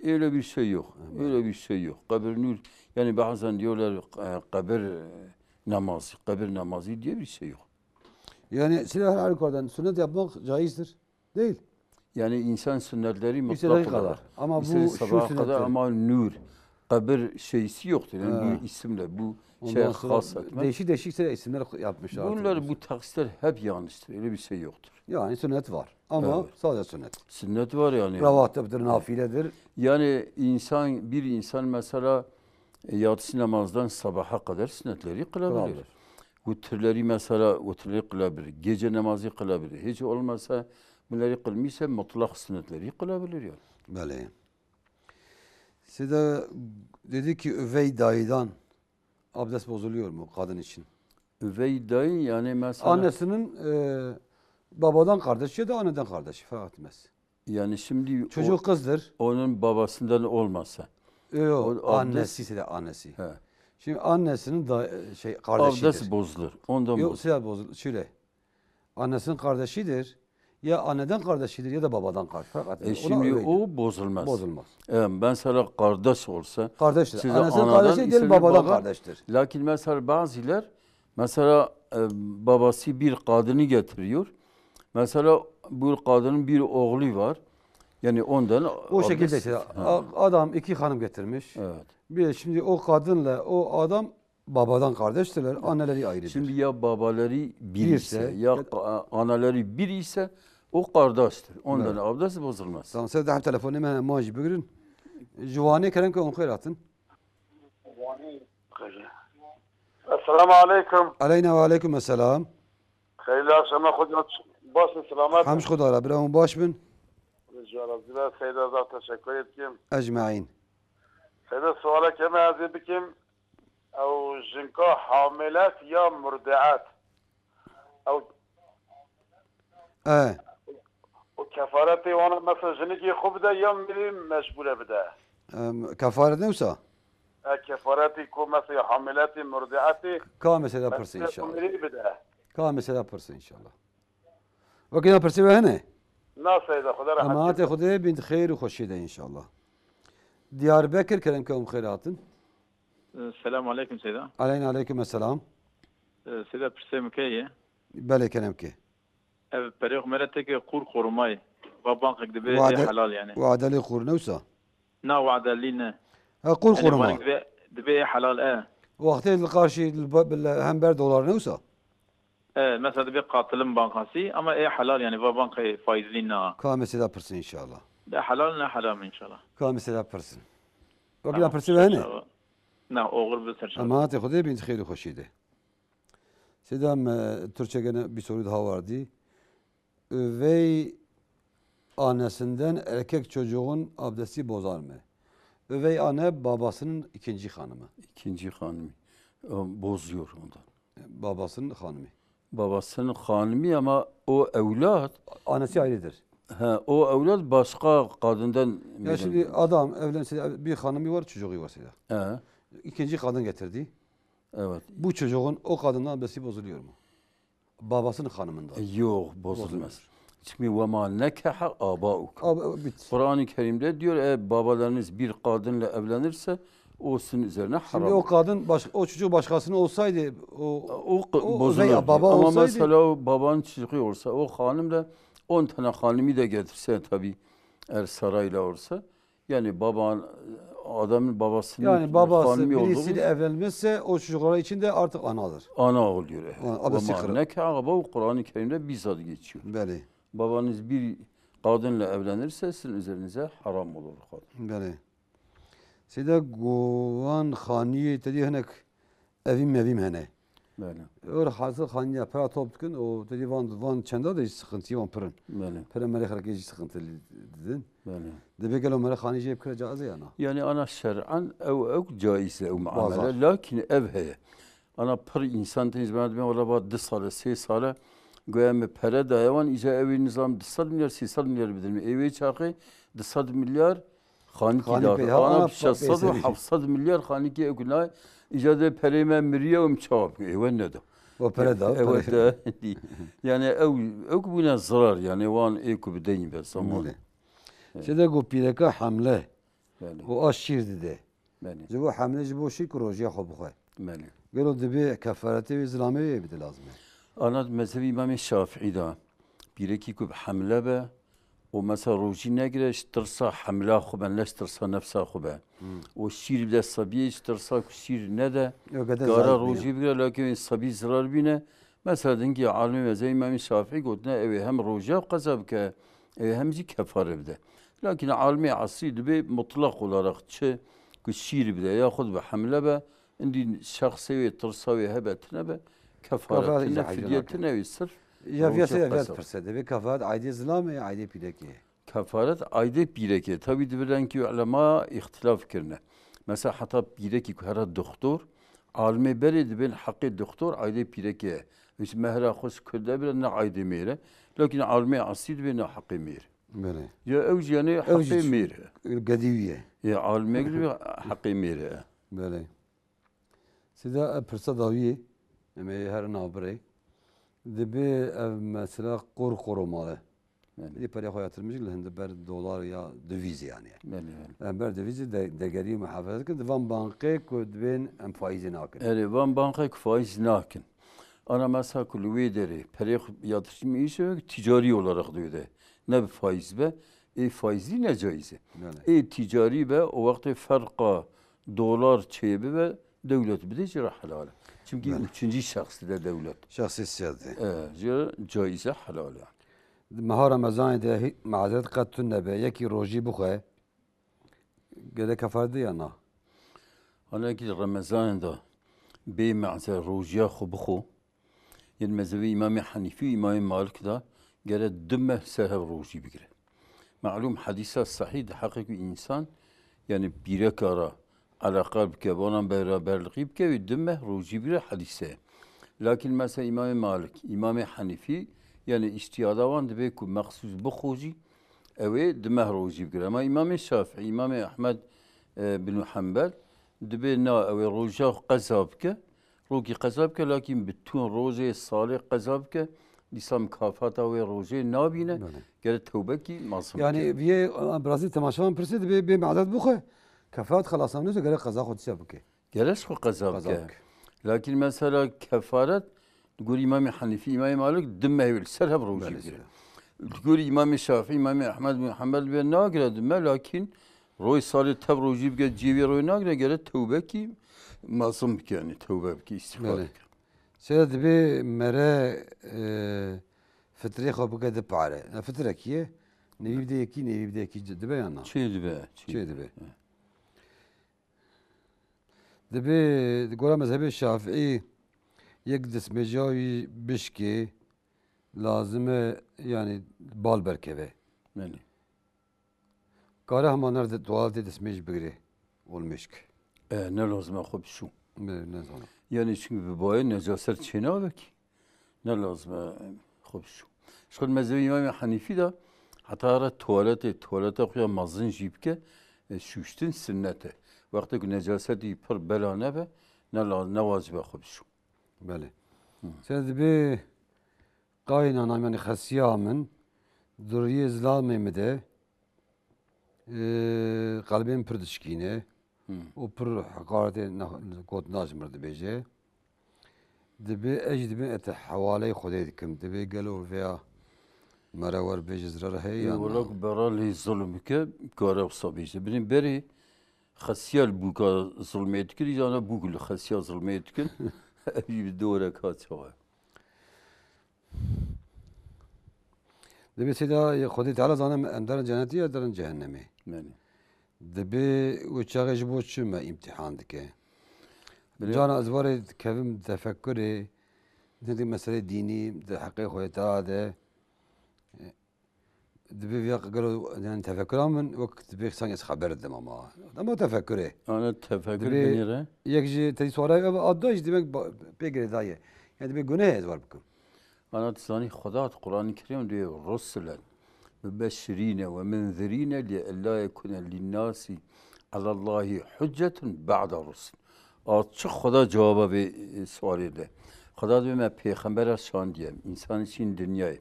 Öyle bir şey yok. Öyle bir şey yok. Kabir nur yani bazen diyorlar kabir namazı diye bir şey yok. Yani silah halükarda sünnet yapmak caizdir. Değil. Yani insan sünnetleri İstediği mutlak kadar. olarak. Ama bu İstediği şu sabaha kadar sünnetler. ama nur kabir şeysi yoktur. Yani bir isimle bu şeye has etmek. Değişik isimler yapmışlar. Bunlar bu taksitler hep yanlıştır. Öyle bir şey yoktur. Yani sünnet var. Ama Evet. sadece sünnet. Sünnet var yani. Ravatlıdır, nafiledir. Yani bir insan mesela yatsı namazdan sabaha kadar sünnetleri kılabilir. Vitirleri mesela vitirleri kılabilir. Gece namazı kılabilir. Hiç olmazsa bunları kılmışsa mutlak sünnetleri kılabilir yani. Böyle. Size dedi ki üvey dayıdan abdest bozuluyor mu kadın için? Üvey dayı yani mesela... Annesinin babadan kardeşi ya da anneden kardeşi fark etmez. Yani şimdi... Çocuk kızdır. Onun babasından olmasa. Yok, annesi ise de annesi. He. Şimdi annesinin kardeşidir. Abdest bozulur. Ondan yok, bozulur. Şöyle. Annesinin kardeşidir. Ya anneden kardeşidir ya da babadan kardeşidir. Şimdi o bozulmaz. Bozulmaz. Ben sana kardeş olsa... Kardeştir. Annesinin kardeşi değil, babadan kardeştir. Lakin mesela bazılar babası bir kadını getiriyor. Mesela bu kadının bir oğlu var. Yani ondan... O şekilde işte. Adam 2 hanım getirmiş. Evet. Bir şimdi o kadınla o adam babadan kardeştirler. Anneleri ayrıdır. Şimdi ya babaları bir ise ya anaları bir ise o kardeştir. Ondan abdest bozulmaz. Tamam. Siz de hem telefonu hemen maaşı bugün. Juvani kerem ki on khairatın. Esselamu aleyküm. Aleyna ve aleyküm selam. Hayırlı akşamlar hocam. Basın selamet. Hamş kudara. Biravun baş bin. Rica ederim. Seyda Azar teşekkür ettim. Ecmain. Seyda suala keme azı bikim. او جنكا حاملات يا مرضعات او وكفارتي وانا مثلا جنكي خوب ده يوم ملي مشغوله بده كفاره نوسا كفارتي كو مثلا حاملاتي مرضعاتي كامسه برسي ان شاء الله كامسه برسي ان شاء الله وكنا برسي هنا لا سيدة خدا راح امات خدا بنت خير وخشيده ان شاء الله Diyarbakır kerem khairatın. Selamun aleyküm Seyda. Aleyküm selam. Seyda pirse mükeye. Bele kenemke. Ev periyok mereteki kur korumay. Ve bankak dibe halal yani. Vaadeli kur neyse. Na vaadeli ne? Ha kur koruma. Dibe halal Vakti karşı hem ber dolar neyse. Mesela dibe katılım bankası ama halal yani ve bankayı faizli ne? Kamesi de pırsın inşallah. De halal ne haram inşallah. Kamesi de pırsın. Vakti pırsın ve ne? Ne oğul bir serçe. Ama te Xude bin xeyr xoşide. Sedam Türkçe gene bir soru daha vardı. Üvey annesinden erkek çocuğun abdesti bozar mı? Üvey anne babasının ikinci hanımı. İkinci hanımı bozuyor ondan. Babasının hanımı. Babasının hanımı ama o evlat. Annesi ayrıdır. Ha, o evlat başka kadından. Ya şimdi adam evlense bir hanımı var, çocuğu var size. He. İkinci kadın getirdi. Evet. Bu çocuğun o kadından besi bozuluyor mu? Babasının hanımında. Yok, bozulmaz. Çünkü وَمَا نَكَحَ آبَاؤُكَ. Bit. Kur'an-ı Kerim'de diyor babalarınız bir kadınla evlenirse o sizin üzerine haram. Şimdi o kadın o çocuk başkasının olsaydı o bozulur. veya baba ama olsaydı, mesela o babanın çocuğu olsa o hanım da 10 tane hanımı da getirse tabii eğer sarayla olsa yani adamın babasının yani babası hanımı birisiyle olduğu evlenmişse o çocuklar için de artık anadır. ana oluyor. Abisi Ama ne ki Kur'an-ı Kerim'de bizzat geçiyor. Bəli. Babanız bir kadınla evlenirse sizin üzerinize haram olur. Bəli. Sida govan xaniye dedi henek evim hene. Bəli. Or hazır xaniye para toptkun o dedi van çanda da sıkıntı van pırın. Bəli. Para mele xarkeci sıkıntı dedin. Bəli. Debe gelo mele xaniye hep kıra caiz yani. Yani ana şer'an ev caize ev muamele lakin ev heye. Ana pır insan tezbent ben ola bad 2 sale 3 sale goyam para da yavan ica evi nizam 2 milyar 3 milyar bidirmi. Evi çakı 2 milyar خانگی داره. آن 600 و 700 میلیارد خانگی اکنای ایجاد پریم مریه و مچاب ایوان نده. و پردا. yani ev buna zarar yani van eko bedeni be zaman. Şede go pireka hamle. O aşir dedi. Jibo hamle jibo şik rojiya xobxay. Beli. Gelo dibe kefareti ve İslamiye bir de lazım. Ana mezhebi İmam Şafii da pireki ko hamle be و مثلا روزی نگیره ترسا حمله خوبه نش ترسا نفسا خوبه و شیر بده صبیش ترسا شیر نده کارا روزی بگیره لکن صبی zarar bine mesela dinki alimi mezhebi İmam Şafii gotne evi hem roja qazab ke hem zi kefare bide lakin alimi asri be mutlak olarak çe ku şir bide ya khud be hamle be indi şahsi ve tırsa ve hebetine be kefaretine fidyetine ve sırf Ya fiyatı evet persede ve kafaret aydi zlam ya aydi pireki. Kafaret aydi pireki. Tabii dibilen ki ulema ihtilaf kirne. Mesela hatta pireki her doktor alme beri dibin hakkı doktor aydi pireki. Hiç mehra hoş kırda bir ne aydi mire. Lakin alme asid ve ne hakkı mire. Böyle. Ya evci yani hakkı mire. Gadiviye. Ya alme gibi hakkı mire. Böyle. Size persadaviye. Her nabire. Dibi mesela kuru malı. Bir para koyatırmış ki hende ber dolar ya döviz yani. Ber dövizi de geri muhafaza ked van banka kodben em faizi nakin. Evet van banka faiz nakin. Ana mesela kulübe deri para yatırım işi ticari olarak diyor de. Ne faiz be? Faizli ne caizi? Ticari be o vakti farka dolar çeybi ve devlet bir de cira halal. Çünkü üçüncü şahsı da devlet. Şahsi siyasi. Caize halal yani. Maha Ramazan de mazeret kattun nebe yeki roji bukhe. Gede kafardı ya na. Ana ki Ramazan'da bey mazeret rojiya khu bukhu. Yani mezhebi İmam Hanifi, İmam Malik da gere dümme sehev roji bigire. Malum hadisa sahih hakiki insan yani bire kara على قلبك وانا beraberliği bke ve dümme roji bir hadise. Lakin mesela İmam Malik, İmam Hanifi yani istiyada van de ku mahsus bu khoji ev dümme roji bir ama İmam Şafii, İmam Ahmed bin Hanbel de na ev roja qazabke roki qazabke lakin bütün roje salih qazabke lisam kafata ve roje nabine gere tövbe ki masum. Yani bir Brazil temaşavan pırsı bir madet bukhe. Kefaret halasını göre kaza kutsa buke. Gereş ko kaza buke. Lakin mesela kefaret تقول إمام حنيفي إمام مالك دمه يلسلها بروجي تقول إمام الشافعي إمام أحمد بن حنبل بن ناقرة دمه لكن روي صالح تبروجي بقى جيبي روي ناقرة قالت توبة كي ما صمك يعني توبة بكي استغفار. سيد بي مرا فترة خو بقى دب على فترة كيه نبي بدي كي دبي أنا. شيء دبي. دبي تقول مذهب الشافعي يقدس مجاوي بشكي لازم يعني بال بركبه. يعني. كاره ما نرد توالتي دسميج بقري والمشك. Ne lazım akıb şu. Ne zaman? Yani çünkü bu boya necaset çena ki. نه لازمه خوب شو شخص مذهب امام حنیفی دا حتی هر توالت خویا مازن جیب که شوشتن سنته وقتی که نجاستی پر بلا نبه نه واجبه خوب شو بله سید به قاین anam yani xasiyamın duriye zlame mide kalbim pırdışkine o pır hakarete kot nazmırdı bece دبي أجد بين حوالي خديدكم دبي قالوا فيها مراور بيجزر هي ولك برالي ظلم كارب صبيش بني بري خسيال بوكا ظلميت كل أنا بوكل خسيال ظلميت كل أبي بدورة كاتشوا دبي سيدا خديت على زانم أندر جنتي أندر جهنمي يعني دبي وشاغش بوش ما امتحان دكه جانا ازوار كفم تفكري ندي مسألة ديني ده حقيقة خويتا ده دبي فيق قالوا يعني تفكر من وقت بيخ سانيس خبر ده ما تفكري أنا تفكر بنيره يكجي تدي سوارا أدوش دمك بيجري دايه يعني دبي جناه ازوار بكم أنا تساني خدا القرآن الكريم ده رسلا مبشرين ومنذرين لئلا يكون للناس على الله حجة بعد الرسل چه خدا جواب به سوالی ده خدا دوی من پیغمبر شان دیم انسان için dünyayı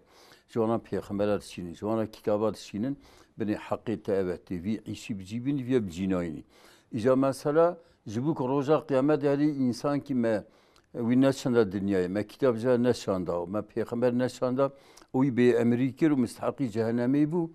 جوانا پیغمبر شینی جوانا کتابات شینن بنی حقیقت evet وی عیشی بجیبین وی بجینایینی ایجا مثلا جبوک روزا قیامت یعنی انسان کی me وی نشانده dünyayı me kitapca نشانده و me پیغمبر نشانده اوی به امریکی رو مستحقی جهنمی بو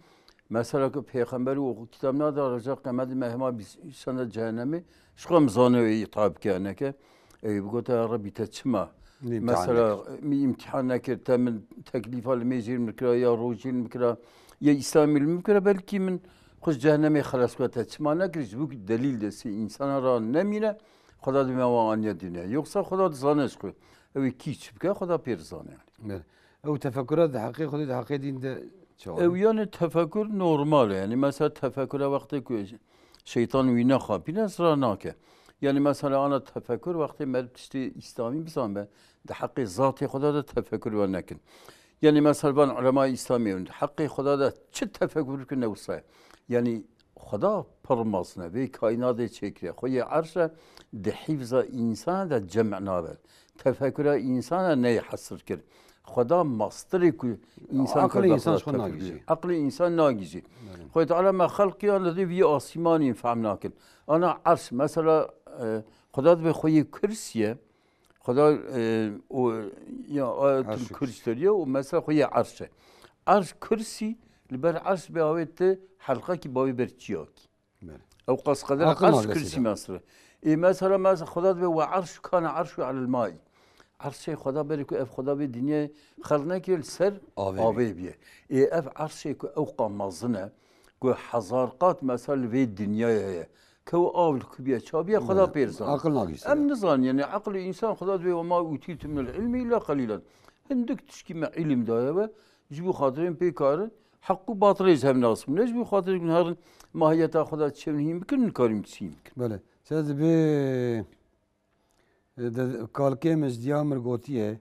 مثلا که پیغمبر و کتاب نداره روزا قیامت مهما نشانده جهنمی شخم زانه يطاب كأنك بقول يا ربي تتشمع مثلا امتحان نكرت من تكليف الميزير مكرا يا روجين مكرا يا إسلامي المكرا بلكي من خش جهنمي خلاص تتشمع نكرش بوك دليل دسي إنسان را نمينه خدا دم وان يدينه يقصى خدا زانش خو أو كيش بك خدا بيرزان يعني أو تفكرات حقيقة خدا حقيقة دين ده أو يعني تفكر نورمال يعني مثلا تفكر وقت şeytan uyuna kapine sıra nake. Yani mesela ana tefekkür vakti işte İslami bir zaman ben de hakkı zatı Xuda da tefekkür ve nekin. Yani mesela ben ulema İslami hakkı Xuda da çi tefekkür ki ne olsa. Yani Xuda parmasına ve kainatı çekiyor. Xuya arşa de hifza insan da cem' naber. Tefekküre insana ne hasır kir. Xuda masteri ki insan aklı insan şu nagici. Aklı insan nagici. Xuda Teala ma halqi alladhi fi asmani fahmnakin. Ana arş mesela Xuda be xuyi kürsiye Xuda o ya ayatul kürsüye o mesela xuyi arşe. Arş kürsi liber arş be avette halqa ki bavi berçiyok. أو قص قدر عرش كرسي مصر. مثلا خدا به وعرش كان عرشه على الماء. عرش خدا بريكو اف خدا به دنيا خلنا كل سر آبی بیه. اف عرش كو اوقا مزنه كو حزارقات مثلا في الدنيا كو اول كبيه شابيه خدا بيرزان. عقل ناقص. ام نظام يعني عقل الانسان خدا به وما اوتيت من العلم الا قليلا. عندك تشكي مع علم دايبه جبو خاطرين بيكار حقو باطل يزهم ناس من جبو خاطرين نهار ماهيتا خدا تشمنهم بكل كارم تسيم. بله. ساز به کالکه مزدیامر گوتیه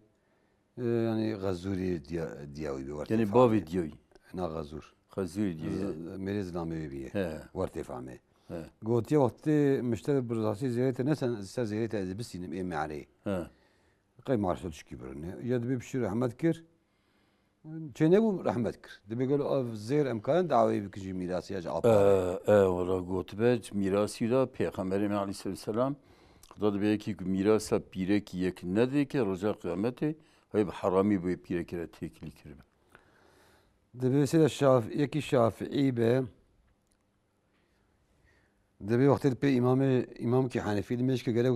یعنی غزوری دیاوی بیورد. یعنی باوی دیوی. نه غزور. غزوری دیوی. مریض نامی بیه. ورته فهمه. گوتیه وقتی مشترک برزاسی زیرت نه سر زیرت از بسینم ای معری. قیم معرفت شکی برنه. یاد بیشتر رحمت کر. چه نبود رحمت کر. دبیگل زیر امکان دعوی بکشی میراثی از آب. ولی گوتبه میراثی را پیغمبر علیه السلام خدا به یکی میراث پیره کی یک نده که روزا قیامته های به حرامی به پیره کرده تکلی کرده. دبی سید یکی شافعی به دبی وقتی به امام که حنفی دمیش که گله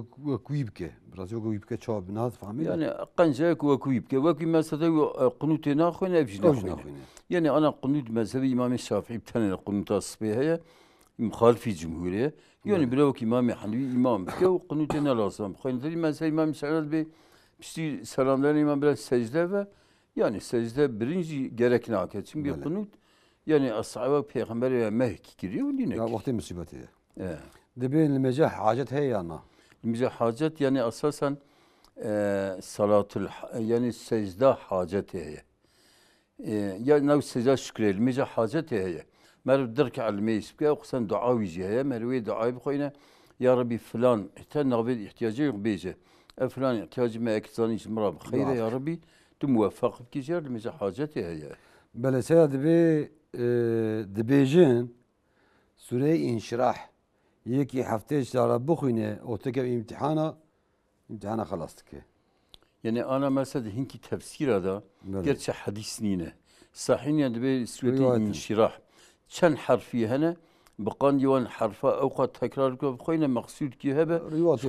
کویب که برای کویب که چاب ناز فهمید. یعنی قنجه کویب که وقتی مثلا قنوت نخونه افش نخونه. یعنی آن قنوت مذهب امام شافعی بتنه قنوت اصبیه مخالفی جمهوریه. Yani bile ki İmam Hanefi imam ki o kınutuna lazım. Kınutları mesela İmam Sa'd Bey işte selamların imam biraz secde ve yani secde birinci gerekli hakikat. Çünkü bir kınut yani ashab-ı peygamber mehk giriyor dinek. Ya vakti musibeti. Evet. Debin mecah hacet hey yana. Mecah hacet yani asasen salatul yani secde hacet heye. Ya nav secde şükrel mece hacet heye. Merv derk alme isbke okusan dua viziye merve dua bikoyne ya Rabbi falan ihten navid ihtiyacı yok bece. Falan ihtiyacı me ekzani jmrab khayre ya Rabbi tu muvaffaq kijer mece hacet heye. Bele seyad be dibêjin Sure-i İnşirah yekî heftê jara bixwîne û teke imtihana xelas dike. Yani ana mesela hinki tefsira da gerçi hadis nine. Sahih yani be Sure-i İnşirah. Çen harfi hene بقان يوان حرفا أوقات تكرار كه بخوينا مقصود كي هبه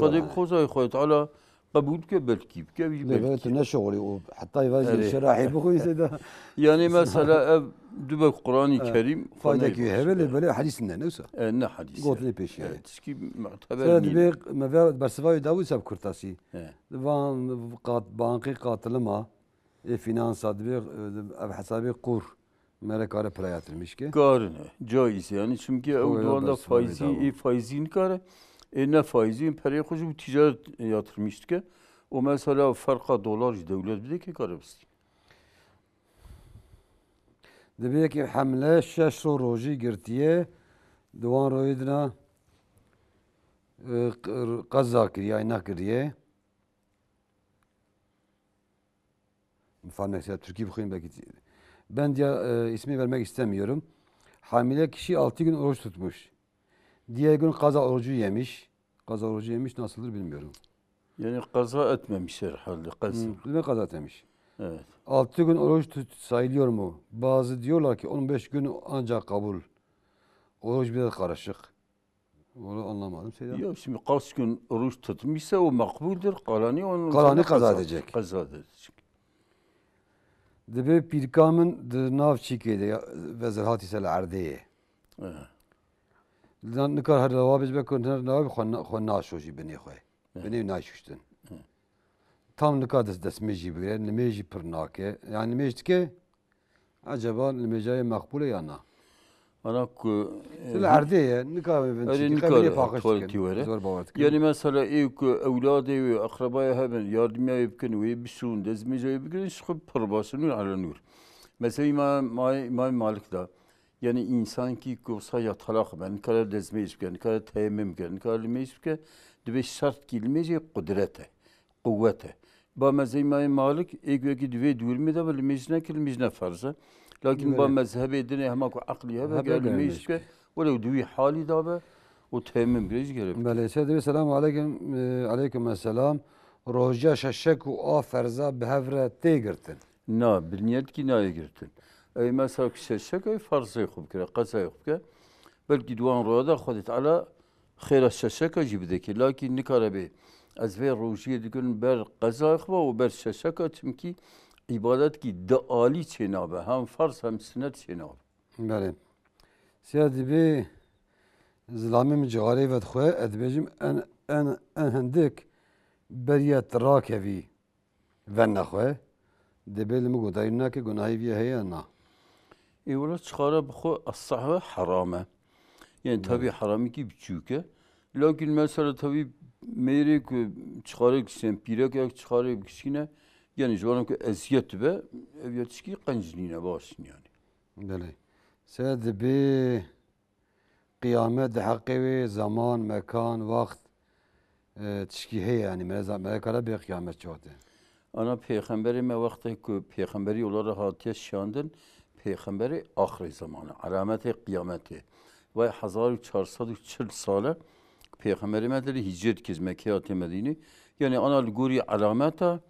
خدي بخوزا خويت على قبول كه بلكي بكه لا تنشغلي وحتى يفاجئ شراحي بخوي سيدا يعني مثلا دبك قرآني كريم فايدة كي هبه بلا حديثنا نوسا نه حديث قلت لي بيش يعني تشكي معتبر سيد بيق ما برسفاي داوود سب كرتاسي وان قات بانقي قاتلما فينانس بيق بحسابي قور Mere kare para yatırmış ki. Kare caiz yani çünkü o duanda faizin kare ne faizin parayı kocu bu ticaret yatırmıştı ki o mesela farka dolar devlet bile ki kare bist. Demek ki hamle şeş roji girtiye duan roidna qaza kiriye ne kiriye. Mesela Türkiye bugün belki ben diye ismi vermek istemiyorum. Hamile kişi 6 gün oruç tutmuş. Diğer gün kaza orucu yemiş. Kaza orucu yemiş nasıldır bilmiyorum. Yani kaza etmemiş herhalde. Ne kaza etmemiş? Evet. 6 gün oruç sayılıyor mu? Bazı diyorlar ki 15 gün ancak kabul. Oruç biraz karışık. Onu anlamadım. Yok şimdi kaç gün oruç tutmuşsa o makbuldür. Kalanı kaza edecek. Kaza edecek. Debe pirkamın nav çikede vezirhati sel ardeye. Lan nikar her lavabız be kunter nav xon naşoji beni xoy. Beni naşuştun. Tam nikar desmeji bire nemeji pırnake. Yani nemeji acaba nemejay makbule ya na. Ana ku sel ardeye nikar ben yani mesela ilk evladı ve akrabaya hemen yardım yapıkken ve bir suyun dezmece yapıkken şıkıp pırbasını alanıyor. Mesela İmam Malik da yani insan ki kursa yatalak ben kadar dezme yapıkken, kadar teyemmüm yapıkken, kadar lime yapıkken dve şart kilmece kudrete, kuvvete. Ba mesela İmam Malik ilk veki dve durmada ve limecine kilmecine farza. Lakin ba mezhebi edine hemak akliye ve gel limecine ولو دوي حالي دابا وتهمم بريج قلب. بله سيدي السلام عليكم عليكم السلام روجا ششك وآفرزا بهفرة تيجرتن. نا بالنيت كي نا يجرتن. أي مثلا ششك أي فرز يخوب كذا قصة يخوب كذا. بلكي دوان رودا خدت على خير الششك أجيب ذيك لكن نكاربي أزفير روجية دكون بر قصة يخوب وبر ششك تمكي عبادات كي دالي تنابه هم فرز هم سنة تنابه. بله. سيادي بي زلامي من جغاري ودخوة أدبجم أن هندك بريات راكبي ونخوة دبل مو قدرنا كي جناهي فيها هي أنا. ولا تشخارة بخو الصحة حرامة يعني tabii حرامي كي بتشوكه لكن مثلا tabii ميرك تشخارة كسين بيرك يا تشخارة كسينة يعني جوانك أزيت به أبيتشكي قنجنينه باشين يعني. بله. سيد بي قيامت حقي زمان مكان وقت تشكي هي يعني ما كلا بي قيامت شوته. أنا پیغمبری ما وقتی که پیغمبری اولاد هاتیه شاندن پیغمبری آخر زمان علامت قیامته و 1440 ساله پیغمبری ما داری هجرت کز مکه آتی مدینه یعنی آن لگوری علامتا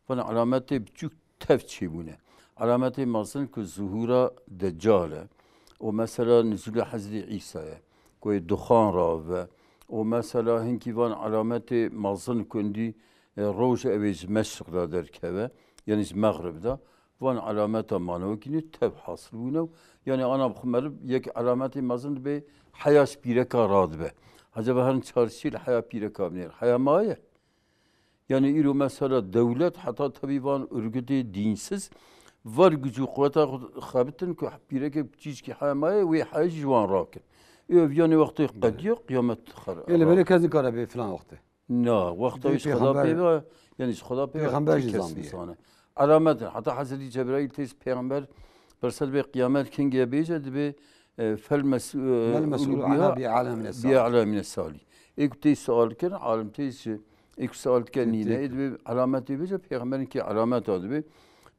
و علامت بچوک تفچی بونه علامت مازن که ظهور دجاله و مثلا نزول حضرت عیسی که دخان را و مثلا هنگی وان علامت مازن کندی روز اویز مشرق را در که یعنی مغرب دا وان علامت مانوکینی تب حاصل بونه یعنی آن بخمر یک علامت مازن به حیاس پیرکا راد به acaba هرن çarşıyla حیا پیرکا بنیر حیا مایه yani İro mesela devlet hatta tabii van örgütü dinsiz var gücü kuvvete xabitin ki pireke çiz ki hamaye ve haj juan rakin. Yani vakti qadiyo kıyamet khara. Yani böyle kazı kara be falan vakti. نه وقتا ایش خدا پیغمبر یعنی خدا پیغمبر جزانه علامت حتی حضرت جبرائیل تیز پیغمبر برسل به قیامت کنگی بیجه دبی فالمسؤول عنها بعالم من السالی ایک تیز سوال کن عالم تیز ایک سوال کن نینه دبی علامت بیجه پیغمبر کی علامت دبی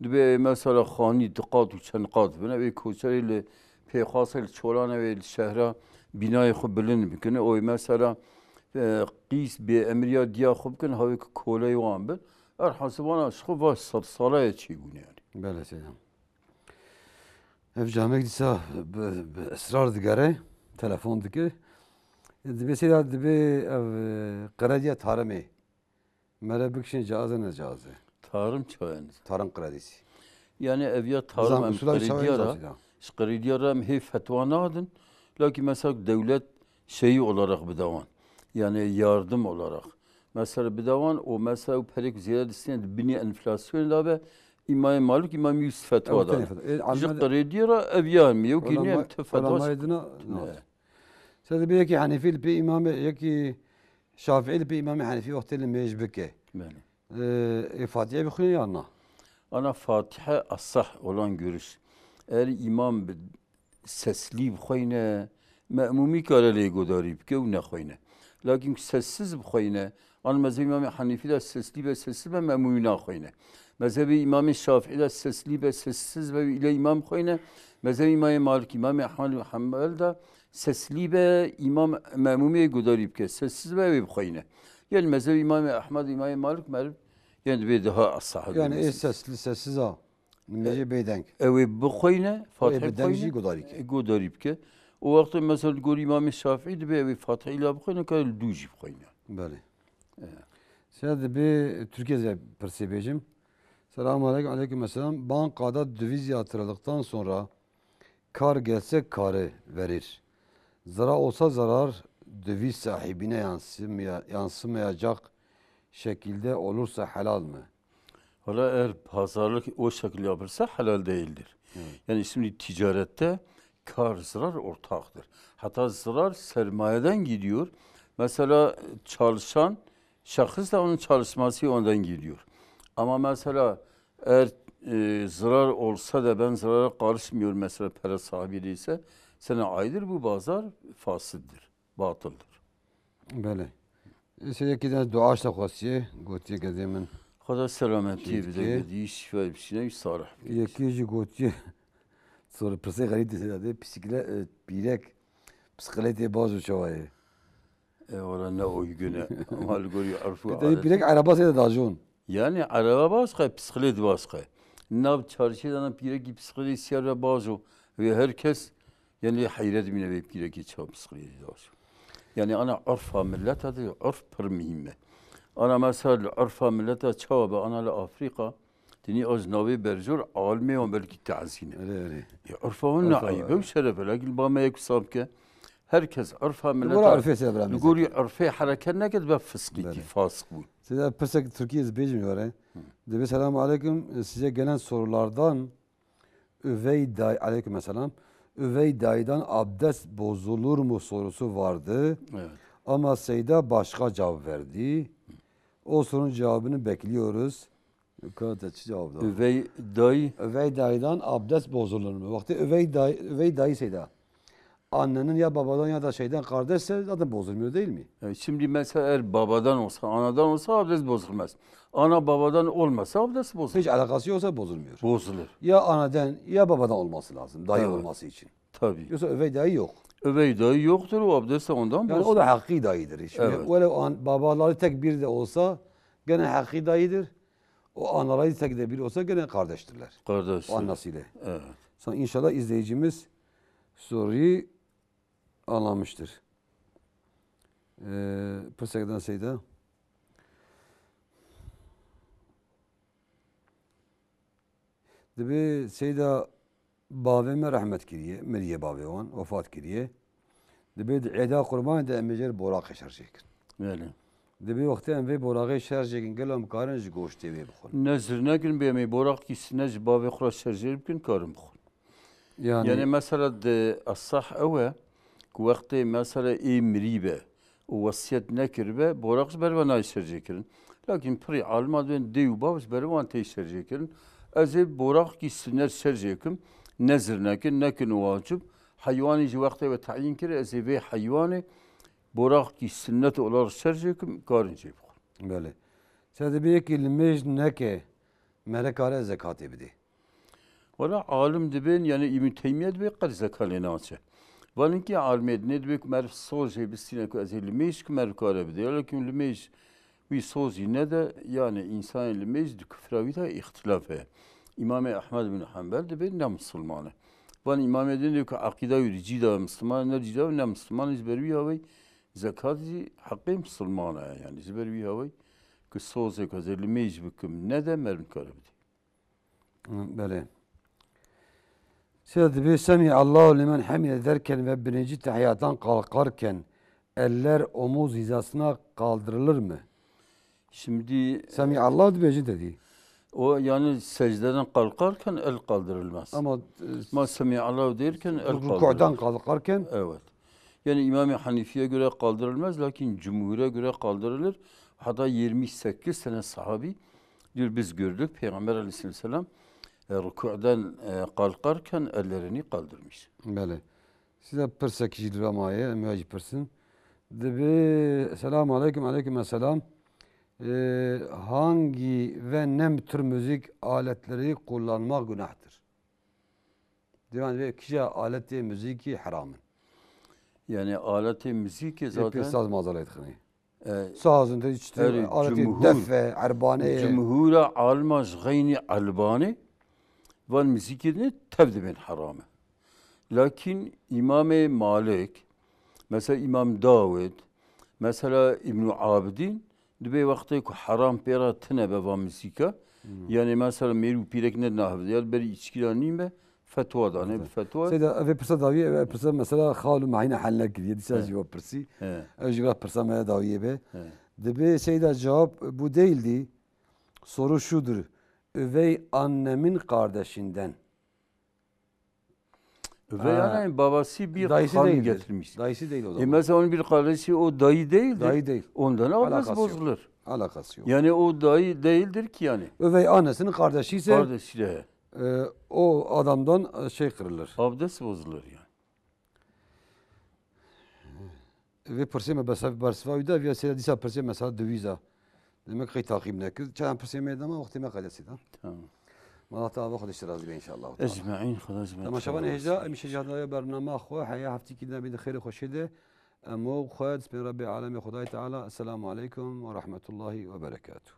دبی مثلا خانی دقات و چند قات بنا به کوچری ل پیخاصل چولانه و شهر بنای خوب بلند بکنه او مثلا قیس به امریا دیا خوب کن هاوی کولای وان بل حسبانا شخو واس ساله چی بونه yani. بله سلام. Ev camek disa ısrar digere telefon dike. Dibe seyda dibe ev krediye tarımı. Mere bükşin cazı ne cazı? Tarım çayınız. Tarım kredisi. Yani ev ya tarım em krediyara. Krediyara em hep fetvana adın. Lakin mesela devlet şeyi olarak bedavan. Yani yardım olarak. Mesela bedavan o mesela perik ziyade isteyen bini enflasyon ve İmam Malik İmam Yusuf fetva da. Jı krediyara ev yarmı yok ki ne fetva. Olamaydı Sen de ki Hanefi bir imam ki Şafii bir imam Hanefi vaktiyle mecbeke. Fatiha bir ya ana. Ana Fatiha asah olan görüş. Eğer imam sesli bxoyne me'mumi kareli godari bke u nexoyne. Lakin sessiz bxoyne an mezhebi İmam Hanefi de sesli ve sessiz ve me'mumi naxoyne. Mezhebi İmam Şafii de sesli ve sessiz ve ile imam xoyne. Mezhebi İmam Malik İmam Ahmed ve Hanbel de sesli ve imam me'mumi godari bke sessiz ve bxoyne. Yani mezhebi İmam Ahmed İmam Malik merib yani bir daha asah. Yani sesli sessiz ha. Nece beydenk. Evet bxoyne Fatiha bxoyne godari bke. O vakti mesela gör İmam Şafii de bir Fatiha ile bxoyne kal duji bxoyne. Bəli. Sen bir Türkiye'de persebecim. Selamun aleyküm. Aleykümselam. Bankada döviz yatırıldıktan sonra kar gelse karı verir. Zarar olsa zarar döviz sahibine yansımayacak şekilde olursa helal mı? Hala eğer pazarlık o şekilde yapılırsa helal değildir. Yani şimdi ticarette kar zarar ortaktır. Hatta zarar sermayeden gidiyor. Mesela çalışan şahıs da onun çalışması ondan gidiyor. Ama mesela eğer zarar olsa da ben zarara karışmıyorum mesela para sahibi değilse sana aydır bu pazar fasıddır, batıldır. Böyle. Sedeki de duaşla khasiye gotiye gezemin. Xda selameti bize gediği şifa bir şeyine bir sarah. Yekici gotiye sonra prese garip desede bisiklet birek bisiklete bazı çavayı. Valla ne uyguna. Mal görüyor arfu. Tabii birek araba seyde dacun. Yani araba başka, bisiklet başka. Nav çarşıdan birek bisiklet siyara bazı ve herkes yani hayret mine ve birek çav bisiklet dacun. Yani ana arfa millet adı arf per mühimme. Ana mesela arfa millet çav be ana la Afrika dini az navi berjur almi ve belki ta'zine. Evet. Ya arfa onun ayıbı ve şerefe. Lakin bama yekusab ke herkes arfa millet. Gora arfe sebra. Gori arfe hareket neked ve fıskı ki fasık bu. Size pısık Türkiye'de becmiyor. Debi selamun aleyküm. Size gelen sorulardan aleykümselam. Üvey dayıdan abdest bozulur mu sorusu vardı. Evet. Ama Seyda başka cevap verdi. O sorunun cevabını bekliyoruz. Üvey dayıdan abdest bozulur mu? Vakti üvey dayı Seyda. Annenin ya babadan ya da şeyden kardeşse zaten bozulmuyor değil mi? Evet, şimdi mesela eğer babadan olsa, anadan olsa abdest bozulmaz. Ana babadan olmasa abdest bozulur. Hiç alakası yoksa bozulmuyor. Bozulur. Ya anadan ya babadan olması lazım. Dayı olması için. Tabii. Yoksa üvey dayı yok. Üvey dayı yoktur o abdest ondan bozulur. Yani o da hakkı dayıdır. Şimdi evet. Babaları tek bir de olsa gene hakkı dayıdır. O anaları tek de bir olsa gene kardeştirler. Kardeşler. O annesiyle. Evet. Sonra inşallah izleyicimiz soruyu anlamıştır. Pırsek'den Seyda. Debi Seyda babeme rahmet kiriye, Meriye babe olan vefat kiriye. Debi eda kurban da emecer borak şercekin. Öyle. Debi vakti emve borak şercekin gelam karın ji goşte ve bxon. Nezr nekin be emi borak ki sinec babe xura şercekin karın bxon. Yani mesela de asah eve ki vakti mesela iyi miribe وصيت نكر به بورقش بروانا يسرجكرن لكن بري علمادن ديو باوس بروان تيسرجكرن از بورق کی سنر سرجكم نظر نكن واجب حيواني جي وقت و تعيين كره از به حيواني بورق کی سنت اولار سرجكم كارن جيب بله ساده بيك المج نكه مركاره زكاتي بدي ولا عالم دبن يعني ابن تيميه دبي قد زكاه ناچه ولكن عالم ne dibek mer soje bisine ko az ilmeş kmer kare bide lakin ilmeş vi sozi ne de yani insan ilmeş de küfravita ihtilafe İmam Ahmed bin Hanbel de ben ne Müslümanı van İmam diyor ki akide yürücüda Müslüman ne cida ne Müslüman izbervi havay zakatı hakkı Müslümana yani izbervi havay ki soze ko az ilmeş bikim ne de mer kare bide bale Seydi bir semi Allahu limen hamide derken ve birinci tahiyattan kalkarken eller omuz hizasına kaldırılır mı? Şimdi semi Allah dibeci dedi. O yani secdeden kalkarken el kaldırılmaz. Ama semi Allah derken el kaldırılır. Rükudan kalkarken evet. Yani İmam-ı Hanifi'ye göre kaldırılmaz lakin cumhur'a göre kaldırılır. Hatta 28 sene sahabi diyor biz gördük Peygamber Aleyhisselam rükudan kalkarken ellerini kaldırmış. Bele. Size pırsek kişidir amaya, mühacip pırsın. Debi, selamun aleyküm, aleyküm selam. Hangi ve ne tür müzik aletleri kullanmak günahtır? Divan ve kişi aleti müziki haramın. Yani aleti müziki zaten... Saz mazalayet khani. Sazında işte aleti defe, arbane. Cumhura almaz gayni albani. Van müzikini tevdiben haramı. Lakin İmam-ı Malik, mesela İmam Davud, mesela İbn-i Abidin, dibe vakti ki haram pera tine be van müzika. Yani mesela meru pirek ne nahved. Yani beri içkiler be fetva da ne bir fetva. Seyda ve pırsa daviye ve pırsa mesela halu mayna halle gidiyor. Disa cevap pırsi. Öjgah pırsa maya daviye be. Dibe seyda cevap bu değildi. Soru şudur. Üvey annemin kardeşinden. Üvey annemin babası bir kan getirmiş. Dayısı değil o zaman. Mesela onun bir kardeşi o dayı değildir. Dayı değil. Ondan abdest bozulur. Alakası yok. Yani o dayı değildir ki yani. Üvey annesinin kardeşi ise kardeşiyle. O adamdan şey kırılır. Abdest bozulur yani. Ve perseme bersavı da ve seyda disa perseme mesela döviza. Demek ki takip nekir. Çan perseme edama vakti me kadesi da. Tamam. Allah Teala خود اشتراز به ان شاء الله تعالى اجمعين خلاص لما شبان هجا مش جهاد برنامج خو حياه هفتي كده بده خير خوشيده امو خد بسم رب العالمين خدای تعالى السلام عليكم ورحمه الله وبركاته